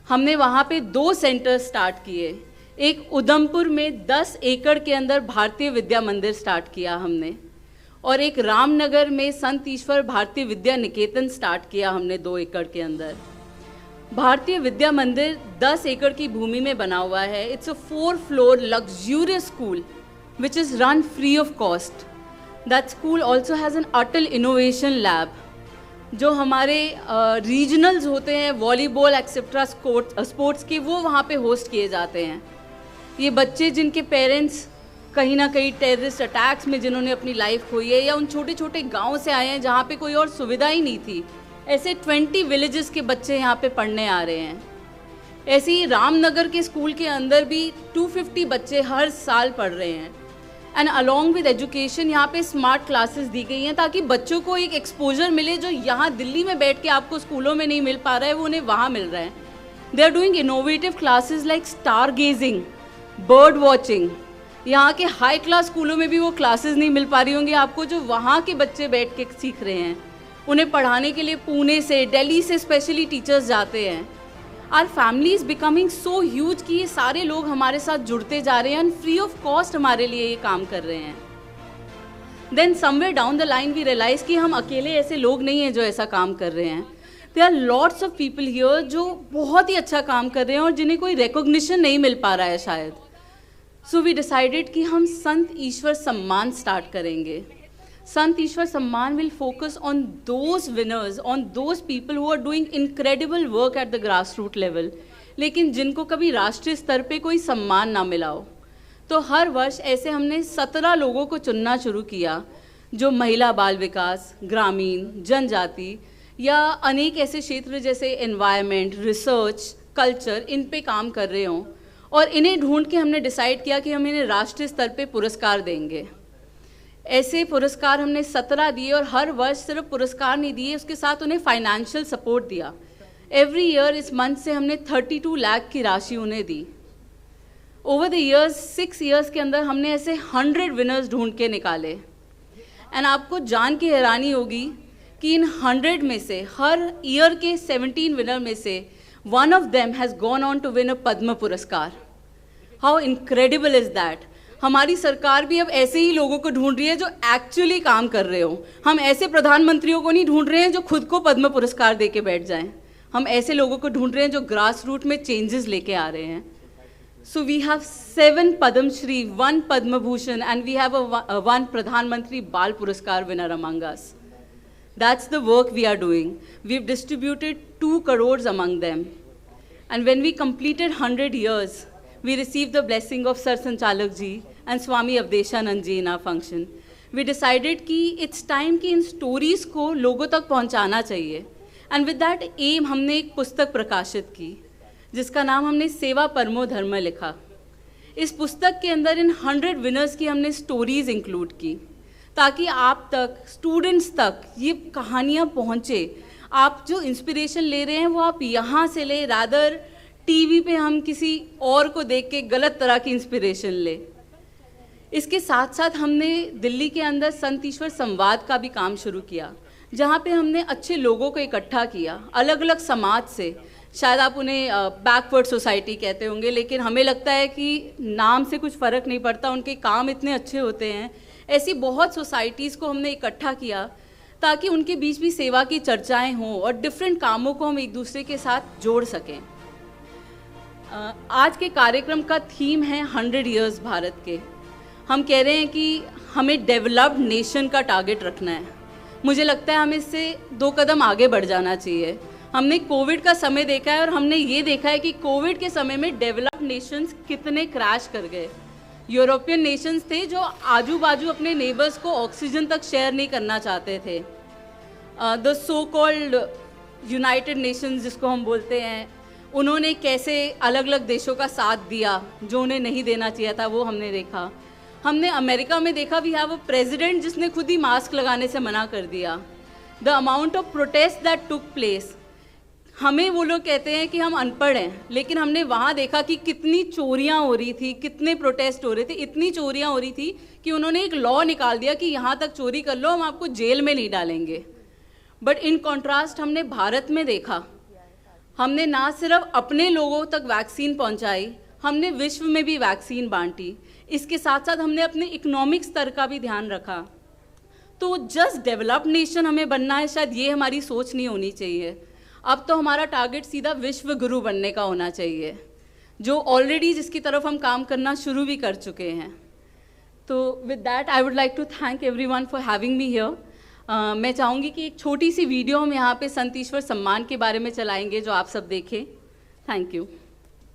हमने वहाँ पे 2 सेंटर स्टार्ट किए। एक उधमपुर में 10 एकड़ के अंदर भारतीय विद्या मंदिर स्टार्ट किया हमने, और एक रामनगर में संत ईश्वर भारतीय विद्या निकेतन स्टार्ट किया हमने 2 एकड़ के अंदर। भारतीय विद्या मंदिर 10 एकड़ की भूमि में बना हुआ है। It's a 4 floor luxurious school which is run free of cost. That school also has an Atal innovation lab. जो हमारे रीजनल्स होते हैं वॉलीबॉल एक्सेट्रा स्पोर्ट्स के, वो वहाँ पे होस्ट किए जाते हैं। ये बच्चे जिनके पेरेंट्स कहीं ना कहीं टेररिस्ट अटैक्स में जिन्होंने अपनी लाइफ खोई है, या उन छोटे छोटे गाँव से आए हैं जहाँ पे कोई और सुविधा ही नहीं थी, ऐसे 20 विलेजेस के बच्चे यहाँ पे पढ़ने आ रहे हैं। ऐसे ही रामनगर के स्कूल के अंदर भी 250 बच्चे हर साल पढ़ रहे हैं। एंड अलॉन्ग विद एजुकेशन यहाँ पे स्मार्ट क्लासेस दी गई हैं ताकि बच्चों को एक एक्सपोजर मिले जो यहाँ दिल्ली में बैठ के आपको स्कूलों में नहीं मिल पा रहा है, वो उन्हें वहाँ मिल रहा है। They are doing innovative classes like star gazing, bird watching. यहाँ के हाई क्लास स्कूलों में भी वो क्लासेस नहीं मिल पा रही होंगी आपको जो वहाँ के बच्चे बैठ के सीख रहे हैं। उन्हें पढ़ाने के लिए पुणे से, दिल्ली से स्पेशली टीचर्स जाते हैं। Our family is becoming so huge कि ये सारे लोग हमारे साथ जुड़ते जा रहे हैं एंड फ्री ऑफ कॉस्ट हमारे लिए ये काम कर रहे हैं। Then somewhere down the line we realise कि हम अकेले ऐसे लोग नहीं हैं जो ऐसा काम कर रहे हैं। There are lots of people here जो बहुत ही अच्छा काम कर रहे हैं और जिन्हें कोई रिकॉग्निशन नहीं मिल पा रहा है शायद। सो वी डिसाइडेड कि हम संत ईश्वर सम्मान स्टार्ट करेंगे। संत ईश्वर सम्मान will focus on those winners, on those people who are doing incredible work at the grassroots level, लेकिन जिनको कभी राष्ट्रीय स्तर पे कोई सम्मान ना मिला हो। तो हर वर्ष ऐसे हमने 17 लोगों को चुनना शुरू किया जो महिला बाल विकास, ग्रामीण, जनजाति या अनेक ऐसे क्षेत्र जैसे एनवायरनमेंट, रिसर्च, कल्चर, इन पे काम कर रहे हों, और इन्हें ढूंढ के हमने डिसाइड किया कि हम इन्हें राष्ट्रीय स्तर पे पुरस्कार देंगे। ऐसे पुरस्कार हमने 17 दिए और हर वर्ष सिर्फ पुरस्कार नहीं दिए, उसके साथ उन्हें फाइनेंशियल सपोर्ट दिया। एवरी ईयर इस मंथ से हमने 32 लाख की राशि उन्हें दी। ओवर द ईयर्स 6 ईयर्स के अंदर हमने ऐसे 100 विनर्स ढूंढ के निकाले। एंड आपको जान के हैरानी होगी कि इन 100 में से हर ईयर के 17 विनर में से one of them has gone on to win a Padma पुरस्कार। How incredible is that. हमारी सरकार भी अब ऐसे ही लोगों को ढूंढ रही है जो एक्चुअली काम कर रहे हो। हम ऐसे प्रधानमंत्रियों को नहीं ढूंढ रहे हैं जो खुद को पद्म पुरस्कार दे के बैठ जाएं। हम ऐसे लोगों को ढूंढ रहे हैं जो ग्रास रूट में चेंजेस लेके आ रहे हैं। So we have 7 Padma Shri, 1 Padma Bhushan and we have 1 Pradhanmantri Bal Puraskar winner among us. That's the work we are doing. We have distributed 2 crores among them. And when we completed 100 years, we received the blessing of Sir Sanchalak ji and Swami Avdeshanand ji in our function. We decided कि it's time कि इन stories को लोगों तक पहुंचाना चाहिए। And with that aim हमने एक पुस्तक प्रकाशित की जिसका नाम हमने सेवा परमो धर्म लिखा। इस पुस्तक के अंदर इन 100 विनर्स की हमने स्टोरीज इंक्लूड की ताकि आप तक, स्टूडेंट्स तक ये कहानियाँ पहुँचे। आप जो इंस्पिरेशन ले रहे हैं वो आप यहाँ से ले, रादर टीवी पे हम किसी और को देख के गलत तरह की इंस्पिरेशन ले। इसके साथ साथ हमने दिल्ली के अंदर संत ईश्वर संवाद का भी काम शुरू किया जहाँ पे हमने अच्छे लोगों को इकट्ठा किया अलग अलग समाज से। शायद आप उन्हें बैकवर्ड सोसाइटी कहते होंगे, लेकिन हमें लगता है कि नाम से कुछ फ़र्क नहीं पड़ता, उनके काम इतने अच्छे होते हैं। ऐसी बहुत सोसाइटीज़ को हमने इकट्ठा किया ताकि उनके बीच भी सेवा की चर्चाएँ हों और डिफरेंट कामों को हम एक दूसरे के साथ जोड़ सकें। आज के कार्यक्रम का थीम है 100 years भारत के। हम कह रहे हैं कि हमें डेवलप्ड नेशन का टारगेट रखना है। मुझे लगता है हमें इससे 2 कदम आगे बढ़ जाना चाहिए। हमने कोविड का समय देखा है और हमने ये देखा है कि कोविड के समय में डेवलप्ड नेशंस कितने क्रैश कर गए। यूरोपियन नेशंस थे जो आजू बाजू अपने नेबर्स को ऑक्सीजन तक शेयर नहीं करना चाहते थे। The so called United Nations जिसको हम बोलते हैं, उन्होंने कैसे अलग अलग देशों का साथ दिया जो उन्हें नहीं देना चाहिए था, वो हमने देखा। हमने अमेरिका में देखा वी हैव अ प्रेसिडेंट जिसने खुद ही मास्क लगाने से मना कर दिया। The amount of protest that took place, हमें वो लोग कहते हैं कि हम अनपढ़ हैं, लेकिन हमने वहाँ देखा कि कितनी चोरियाँ हो रही थी, कितने प्रोटेस्ट हो रहे थे, इतनी चोरियाँ हो रही थी कि उन्होंने एक लॉ निकाल दिया कि यहाँ तक चोरी कर लो, हम आपको जेल में नहीं डालेंगे। बट इन कॉन्ट्रास्ट हमने भारत में देखा, हमने ना सिर्फ अपने लोगों तक वैक्सीन पहुँचाई, हमने विश्व में भी वैक्सीन बांटी। इसके साथ साथ हमने अपने इकोनॉमिक स्तर का भी ध्यान रखा। तो जस्ट डेवलप्ड नेशन हमें बनना है, शायद ये हमारी सोच नहीं होनी चाहिए। अब तो हमारा टारगेट सीधा विश्व गुरु बनने का होना चाहिए, जो ऑलरेडी जिसकी तरफ हम काम करना शुरू भी कर चुके हैं। तो with that I would like to thank everyone for having me here. मैं चाहूँगी कि एक छोटी सी वीडियो हम यहाँ पे संत ईश्वर सम्मान के बारे में चलाएंगे, जो आप सब देखें। Thank you.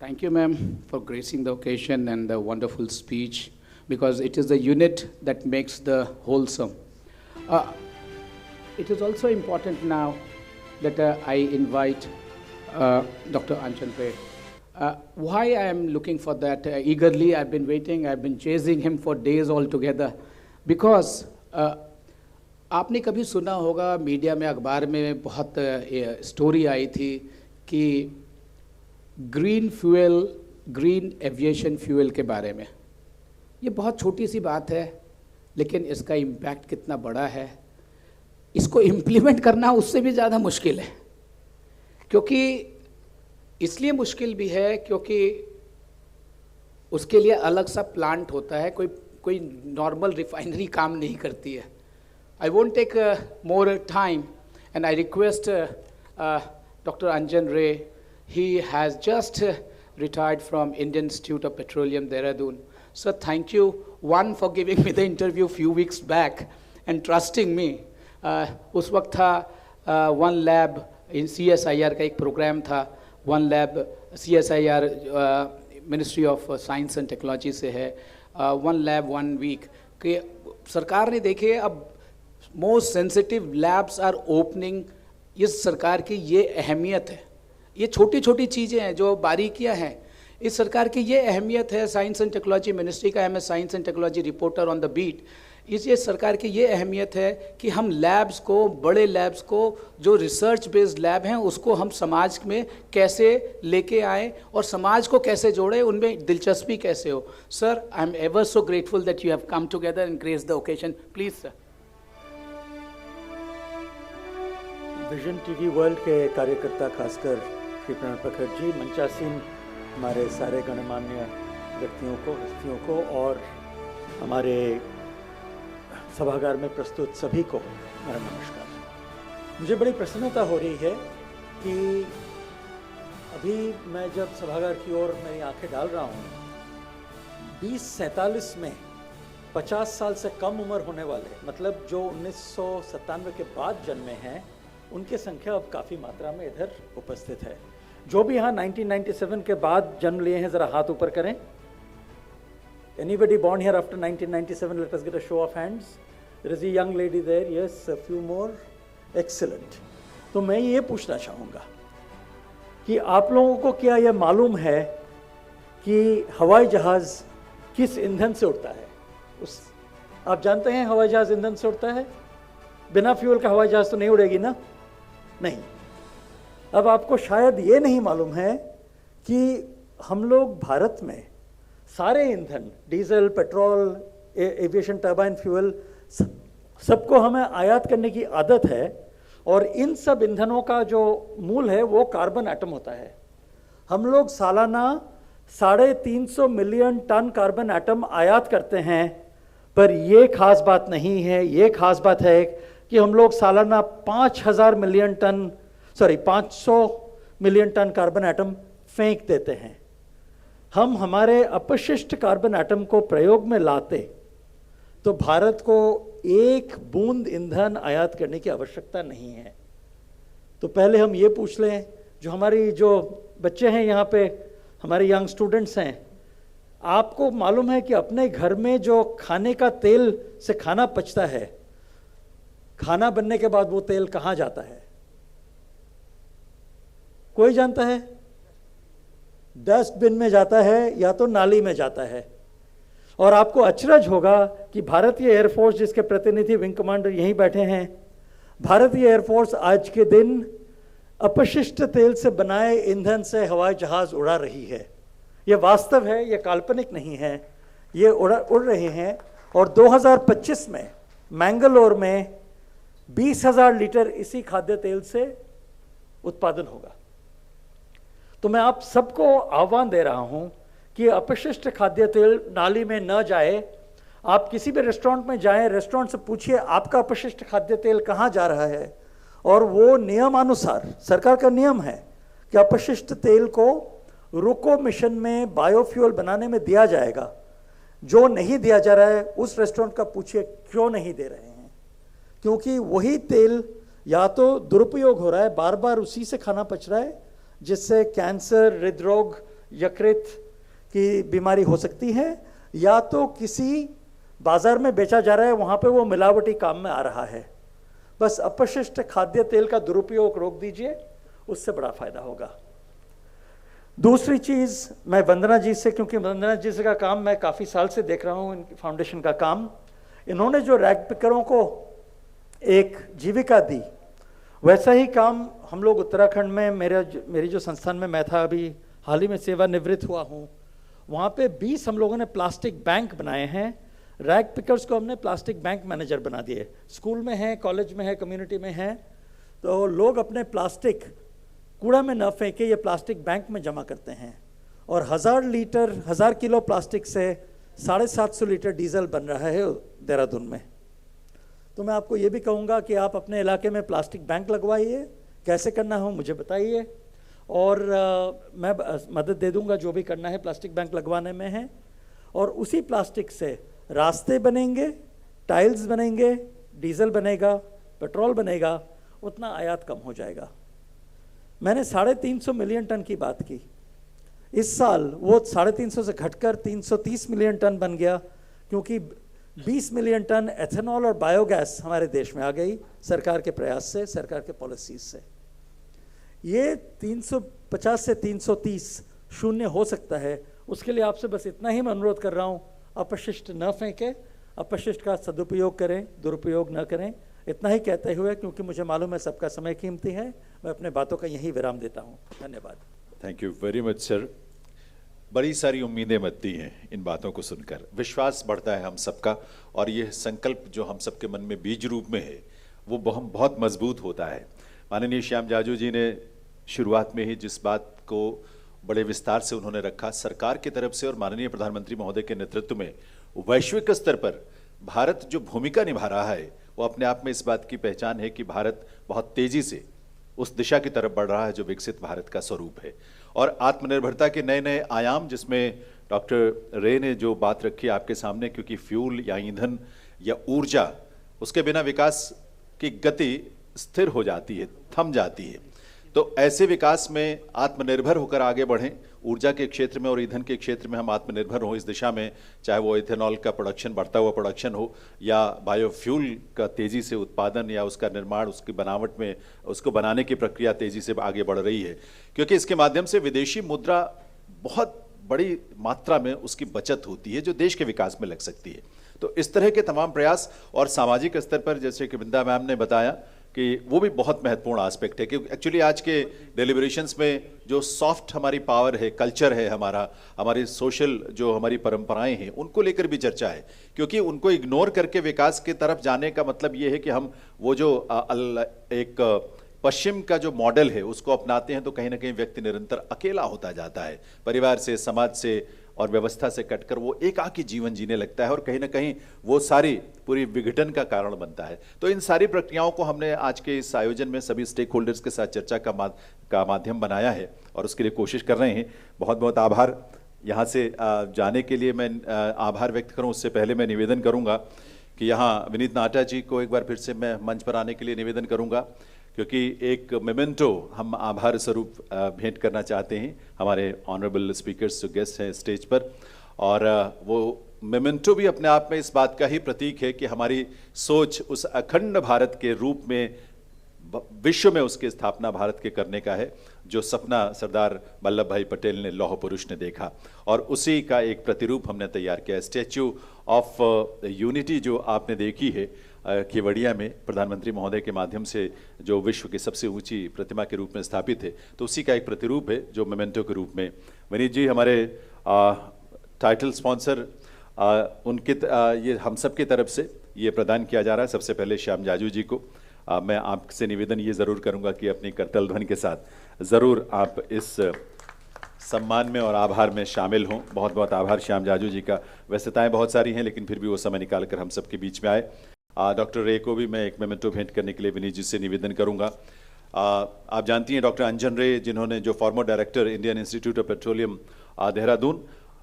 Thank you, ma'am, for gracing the occasion and the wonderful speech, because it is the unit that makes the wholesome. It is also important now that I invite Dr. Anjan Ray. Why I am looking for that eagerly, I've been waiting, I've been chasing him for days altogether, because आपने कभी सुना होगा, media में, अखबार में बहुत story I थी कि green fuel, green aviation fuel के बारे में। ये बहुत छोटी सी बात है, लेकिन इसका इम्पैक्ट कितना बड़ा है, इसको इम्प्लीमेंट करना उससे भी ज़्यादा मुश्किल है। क्योंकि इसलिए मुश्किल भी है क्योंकि उसके लिए अलग सा प्लांट होता है, कोई नॉर्मल रिफाइनरी काम नहीं करती है। I won't take more time and I request doctor Anjan Ray. He has just retired from Indian Institute of Petroleum, Dehradun. Sir, thank you, one, for giving me the interview few weeks back and trusting me. उस वक्त था One Lab in CSIR का एक programme था. One Lab CSIR Ministry of Science and Technology से है. One Lab One Week कि सरकार ने देखे अब most sensitive labs are opening. इस सरकार की ये अहमियत है, ये छोटी छोटी चीज़ें हैं जो बारीकियां हैं, इस सरकार की ये अहमियत है। साइंस एंड टेक्नोलॉजी मिनिस्ट्री का मैं science and technology reporter on the beat. ये सरकार की ये अहमियत है कि हम लैब्स को, बड़े लैब्स को, जो रिसर्च बेस्ड लैब हैं, उसको हम समाज में कैसे लेके आएँ और समाज को कैसे जोड़ें, उनमें दिलचस्पी कैसे हो। Sir, I am ever so grateful that you have come together and grace the occasion. Please sir. Vision TV world के कार्यकर्ता, खासकर श्री प्रणब प्रखर जी, मंचासीन हमारे सारे गणमान्य व्यक्तियों को, हस्तियों को, और हमारे सभागार में प्रस्तुत सभी को मेरा नमस्कार। मुझे बड़ी प्रसन्नता हो रही है कि अभी मैं जब सभागार की ओर मेरी आंखें डाल रहा हूँ, 2047 में 50 साल से कम उम्र होने वाले, मतलब जो 1997 के बाद जन्मे हैं, उनकी संख्या अब काफ़ी मात्रा में इधर उपस्थित है। जो भी यहाँ 1997 के बाद जन्म लिए हैं, ज़रा हाथ ऊपर करें। Anybody born here after 1997? Let us get a show of hands. There is a young lady there. Yes, a few more. Excellent. तो मैं ये पूछना चाहूँगा कि आप लोगों को क्या यह मालूम है कि हवाई जहाज़ किस ईंधन से उड़ता है? आप जानते हैं हवाई जहाज़ ईंधन से उड़ता है? बिना फ्यूल का हवाई जहाज़ तो नहीं उड़ेगी ना? नहीं। अब आपको शायद ये नहीं मालूम है कि हम लोग भारत में सारे ईंधन, diesel, petrol, aviation turbine fuel, सबको हमें आयात करने की आदत है, और इन सब ईंधनों का जो मूल है वो कार्बन एटम होता है। हम लोग सालाना 350 मिलियन टन कार्बन एटम आयात करते हैं, पर ये खास बात नहीं है। ये खास बात है कि हम लोग सालाना 500 मिलियन टन कार्बन एटम फेंक देते हैं। हम हमारे अपशिष्ट कार्बन एटम को प्रयोग में लाते तो भारत को एक बूंद ईंधन आयात करने की आवश्यकता नहीं है। तो पहले हम ये पूछ लें, जो बच्चे हैं यहाँ पे, हमारे यंग स्टूडेंट्स हैं, आपको मालूम है कि अपने घर में जो खाने का तेल से खाना पचता है, खाना बनने के बाद वो तेल कहाँ जाता है? कोई जानता है? डस्टबिन में जाता है या तो नाली में जाता है। और आपको अचरज होगा कि भारतीय एयरफोर्स, जिसके प्रतिनिधि विंग कमांडर यहीं बैठे हैं, भारतीय एयरफोर्स आज के दिन अपशिष्ट तेल से बनाए ईंधन से हवाई जहाज उड़ा रही है। ये वास्तव है, ये काल्पनिक नहीं है, ये उड़ रहे हैं। और 2025 में मैंगलोर में 20,000 लीटर इसी खाद्य तेल से उत्पादन होगा। तो मैं आप सबको आह्वान दे रहा हूं कि अपशिष्ट खाद्य तेल नाली में न जाए। आप किसी भी रेस्टोरेंट में जाएं, रेस्टोरेंट से पूछिए आपका अपशिष्ट खाद्य तेल कहां जा रहा है, और वो नियमानुसार, सरकार का नियम है कि अपशिष्ट तेल को रुको मिशन में बायोफ्यूल बनाने में दिया जाएगा। जो नहीं दिया जा रहा है उस रेस्टोरेंट का पूछिए क्यों नहीं दे रहे हैं, क्योंकि वही तेल या तो दुरुपयोग हो रहा है, बार बार उसी से खाना पच रहा है, जिससे कैंसर, हृदरोग, यकृत की बीमारी हो सकती है, या तो किसी बाजार में बेचा जा रहा है, वहां पे वो मिलावटी काम में आ रहा है। बस अपशिष्ट खाद्य तेल का दुरुपयोग रोक दीजिए, उससे बड़ा फायदा होगा। दूसरी चीज मैं वंदना जी से, क्योंकि वंदना जी से का काम मैं काफी साल से देख रहा हूं, इनकी फाउंडेशन का काम, इन्होंने जो रैग पिकरों को एक जीविका दी, वैसा ही काम हम लोग उत्तराखंड में, मेरी जो संस्थान में मैं था, अभी हाल ही में सेवानिवृत्त हुआ हूं, वहां पे 20 हम लोगों ने प्लास्टिक बैंक बनाए हैं। रैग पिकर्स को हमने प्लास्टिक बैंक मैनेजर बना दिए। स्कूल में है, कॉलेज में है, कम्युनिटी में है, तो लोग अपने प्लास्टिक कूड़ा में न फेंके, ये प्लास्टिक बैंक में जमा करते हैं। और 1000 किलो प्लास्टिक से 750 लीटर डीजल बन रहा है देहरादून में। तो मैं आपको ये भी कहूँगा कि आप अपने इलाके में प्लास्टिक बैंक लगवाइए। कैसे करना हो मुझे बताइए, और मैं मदद दे दूंगा जो भी करना है प्लास्टिक बैंक लगवाने में है। और उसी प्लास्टिक से रास्ते बनेंगे, टाइल्स बनेंगे, डीजल बनेगा, पेट्रोल बनेगा, उतना आयात कम हो जाएगा। मैंने 350 मिलियन टन की बात की, इस साल वो 350 से घटकर 330 मिलियन टन बन गया, क्योंकि 20 मिलियन टन एथेनॉल और बायोगैस हमारे देश में आ गई सरकार के प्रयास से, सरकार के पॉलिसीज से। ये 350 से 330 शून्य हो सकता है। उसके लिए आपसे बस इतना ही मैं अनुरोध कर रहा हूँ, अपशिष्ट न फेंके, अपशिष्ट का सदुपयोग करें, दुरुपयोग न करें। इतना ही कहते हुए, क्योंकि मुझे मालूम है सबका समय कीमती है, मैं अपने बातों का यही विराम देता हूँ। धन्यवाद। Thank you very much sir. बड़ी सारी उम्मीदें बनती हैं इन बातों को सुनकर, विश्वास बढ़ता है हम सबका, और ये संकल्प जो हम सबके मन में बीज रूप में है वो बहुत मजबूत होता है। माननीय श्याम जाजू जी ने शुरुआत में ही जिस बात को बड़े विस्तार से उन्होंने रखा, सरकार की तरफ से और माननीय प्रधानमंत्री महोदय के नेतृत्व में वैश्विक स्तर पर भारत जो भूमिका निभा रहा है, वो अपने आप में इस बात की पहचान है कि भारत बहुत तेजी से उस दिशा की तरफ बढ़ रहा है जो विकसित भारत का स्वरूप है। और आत्मनिर्भरता के नए नए आयाम, जिसमें डॉक्टर रे ने जो बात रखी आपके सामने, क्योंकि फ्यूल या ईंधन या ऊर्जा, उसके बिना विकास की गति स्थिर हो जाती है, थम जाती है। तो ऐसे विकास में आत्मनिर्भर होकर आगे बढ़ें, ऊर्जा के क्षेत्र में और ईंधन के क्षेत्र में हम आत्मनिर्भर हों इस दिशा में, चाहे वो इथेनॉल का प्रोडक्शन, बढ़ता हुआ प्रोडक्शन हो, या बायोफ्यूल का तेजी से उत्पादन या उसका निर्माण, उसकी बनावट में उसको बनाने की प्रक्रिया तेजी से आगे बढ़ रही है, क्योंकि इसके माध्यम से विदेशी मुद्रा बहुत बड़ी मात्रा में उसकी बचत होती है जो देश के विकास में लग सकती है। तो इस तरह के तमाम प्रयास, और सामाजिक स्तर पर जैसे कि वृंदा मैम ने बताया कि वो भी बहुत महत्वपूर्ण एस्पेक्ट है, क्योंकि एक्चुअली आज के डेलिब्रेशंस में जो सॉफ्ट हमारी पावर है, कल्चर है हमारा, हमारी सोशल जो हमारी परंपराएं हैं, उनको लेकर भी चर्चा है, क्योंकि उनको इग्नोर करके विकास की तरफ जाने का मतलब ये है कि हम वो जो एक पश्चिम का जो मॉडल है उसको अपनाते हैं, तो कहीं ना कहीं व्यक्ति निरंतर अकेला होता जाता है, परिवार से, समाज से और व्यवस्था से कटकर वो एकाकी जीवन जीने लगता है, और कहीं ना कहीं वो सारी पूरी विघटन का कारण बनता है। तो इन सारी प्रक्रियाओं को हमने आज के इस आयोजन में सभी स्टेक होल्डर्स के साथ चर्चा का माध्यम बनाया है, और उसके लिए कोशिश कर रहे हैं। बहुत बहुत आभार। यहाँ से जाने के लिए मैं आभार व्यक्त करूँ, उससे पहले मैं निवेदन करूँगा कि यहाँ विनीत नाटा जी को एक बार फिर से मैं मंच पर आने के लिए निवेदन करूँगा, क्योंकि एक मेमेंटो हम आभार स्वरूप भेंट करना चाहते हैं हमारे ऑनरेबल स्पीकर्स जो गेस्ट हैं स्टेज पर। और वो मेमेंटो भी अपने आप में इस बात का ही प्रतीक है कि हमारी सोच उस अखंड भारत के रूप में विश्व में उसकी स्थापना भारत के करने का है, जो सपना सरदार वल्लभ भाई पटेल ने लौह पुरुष ने देखा, और उसी का एक प्रतिरूप हमने तैयार किया। स्टैच्यू ऑफ यूनिटी जो आपने देखी है केवड़िया में प्रधानमंत्री महोदय के माध्यम से, जो विश्व की सबसे ऊंची प्रतिमा के रूप में स्थापित है, तो उसी का एक प्रतिरूप है जो मेमेंटो के रूप में। विनीत जी हमारे टाइटल स्पॉन्सर, उनके ये हम सब की तरफ से ये प्रदान किया जा रहा है। सबसे पहले श्याम जाजू जी को मैं आपसे निवेदन ये ज़रूर करूंगा कि अपनी करतल ध्वनि के साथ ज़रूर आप इस सम्मान में और आभार में शामिल हों। बहुत बहुत आभार श्याम जाजू जी का। व्यस्तताएं बहुत सारी हैं लेकिन फिर भी वो समय निकाल कर हम सबके बीच में आए। डॉक्टर रे को भी मैं एक मेमेंटो भेंट करने के लिए विनीत जी से निवेदन करूंगा। आप जानती हैं डॉक्टर अंजन रे, जिन्होंने जो farmer director Indian institute of petroleum Dehradun,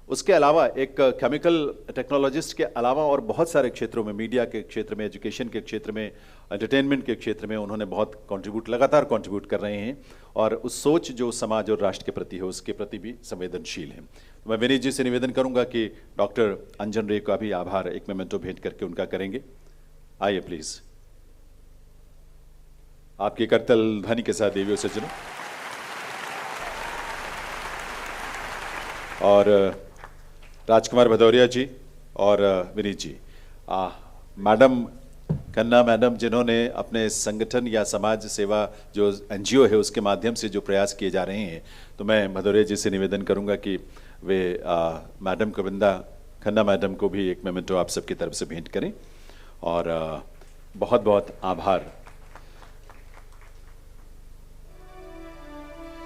उसके अलावा एक केमिकल टेक्नोलॉजिस्ट के अलावा और बहुत सारे क्षेत्रों में, मीडिया के क्षेत्र में, एजुकेशन के क्षेत्र में, एंटरटेनमेंट के क्षेत्र में उन्होंने बहुत लगातार कंट्रीब्यूट कर रहे हैं, और उस सोच जो समाज और राष्ट्र के प्रति है उसके प्रति भी संवेदनशील है। तो मैं विनीत जी से निवेदन करूंगा कि डॉक्टर अंजन रे का भी आभार एक मेमेंटो भेंट करके उनका करेंगे। आइए प्लीज, आपके करतल ध्वनि के साथ देवियों सज्जनों। और राजकुमार भदौरिया जी और विनीत जी, मैडम खन्ना मैडम, जिन्होंने अपने संगठन या समाज सेवा जो एनजीओ है उसके माध्यम से जो प्रयास किए जा रहे हैं, तो मैं भदौरिया जी से निवेदन करूंगा कि वे मैडम गोविंदा खन्ना मैडम को भी एक मेमेंटो आप सबकी तरफ से भेंट करें। और बहुत बहुत आभार।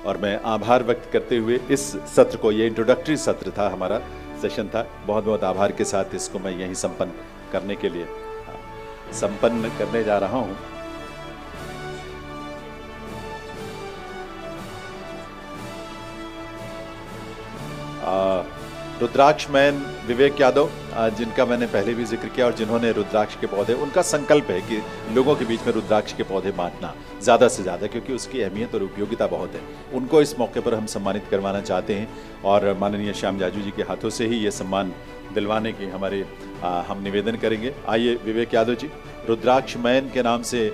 और मैं आभार व्यक्त करते हुए इस सत्र को, ये इंट्रोडक्टरी सत्र था, हमारा सेशन था, बहुत बहुत आभार के साथ इसको मैं यहीं संपन्न करने के लिए संपन्न करने जा रहा हूं। रुद्राक्ष मैन विवेक यादव, जिनका मैंने पहले भी जिक्र किया, और जिन्होंने रुद्राक्ष के पौधे, उनका संकल्प है कि लोगों के बीच में रुद्राक्ष के पौधे बांटना ज़्यादा से ज़्यादा, क्योंकि उसकी अहमियत और उपयोगिता बहुत है। उनको इस मौके पर हम सम्मानित करवाना चाहते हैं, और माननीय श्याम जाजू जी के हाथों से ही ये सम्मान दिलवाने की हम निवेदन करेंगे। आइए विवेक यादव जी, रुद्राक्ष मैन के नाम से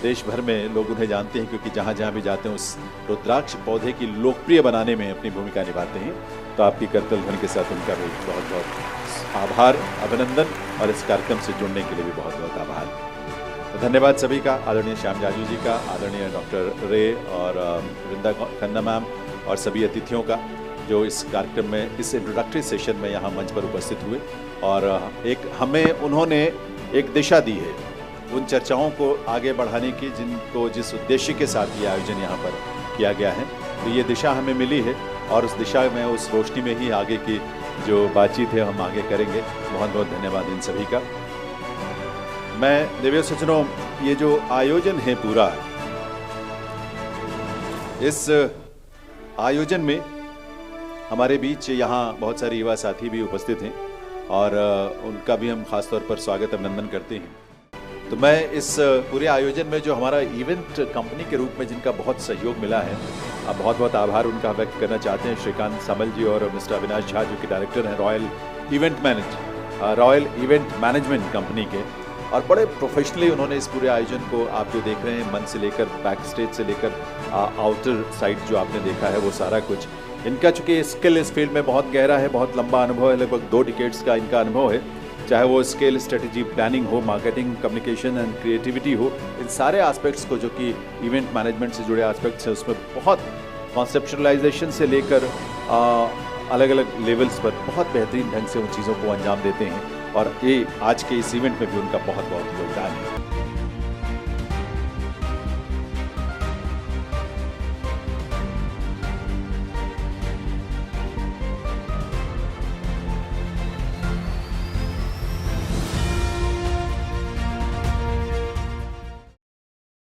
देश भर में लोग उन्हें जानते हैं, क्योंकि जहाँ जहाँ भी जाते हैं उस रुद्राक्ष पौधे की लोकप्रिय बनाने में अपनी भूमिका निभाते हैं। तो आपकी करतल ध्वनि के साथ उनका भी बहुत बहुत आभार, अभिनंदन, और इस कार्यक्रम से जुड़ने के लिए भी बहुत बहुत आभार। तो धन्यवाद सभी का, आदरणीय श्याम जाजू जी का, आदरणीय डॉक्टर रे और वृंदा खन्ना मैम, और सभी अतिथियों का जो इस कार्यक्रम में, इस इंट्रोडक्टरी सेशन में यहाँ मंच पर उपस्थित हुए, और एक हमें उन्होंने एक दिशा दी है उन चर्चाओं को आगे बढ़ाने की, जिनको जिस उद्देश्य के साथ ये आयोजन यहाँ पर किया गया है। तो ये दिशा हमें मिली है, और उस दिशा में, उस रोशनी में ही आगे की जो बातचीत है हम आगे करेंगे। बहुत बहुत धन्यवाद इन सभी का। मैं देवियों सज्जनों, ये जो आयोजन है पूरा, इस आयोजन में हमारे बीच यहाँ बहुत सारे युवा साथी भी उपस्थित हैं, और उनका भी हम खासतौर पर स्वागत अभिनंदन करते हैं। तो मैं इस पूरे आयोजन में जो हमारा इवेंट कंपनी के रूप में जिनका बहुत सहयोग मिला है, बहुत बहुत आभार उनका व्यक्त करना चाहते हैं। श्रीकांत सामल जी और मिस्टर अविनाश झा, जो कि डायरेक्टर हैं रॉयल इवेंट मैनेजमेंट कंपनी के, और बड़े प्रोफेशनली उन्होंने इस पूरे आयोजन को, आप जो देख रहे हैं, मंच से लेकर बैक स्टेज से लेकर आउटर साइड जो आपने देखा है, वो सारा कुछ इनका, चूँकि स्किल इस फील्ड में बहुत गहरा है, बहुत लंबा अनुभव है, लगभग 2 डिकेड्स का इनका अनुभव है। चाहे वो स्केल, स्ट्रेटजी, प्लानिंग हो, मार्केटिंग, कम्युनिकेशन एंड क्रिएटिविटी हो, इन सारे एस्पेक्ट्स को, जो कि इवेंट मैनेजमेंट से जुड़े एस्पेक्ट्स हैं, उसमें बहुत कॉन्सेप्चुअलाइजेशन से लेकर अलग अलग लेवल्स पर बहुत बेहतरीन ढंग से उन चीज़ों को अंजाम देते हैं, और ये आज के इस इवेंट में भी उनका बहुत बहुत योगदान है।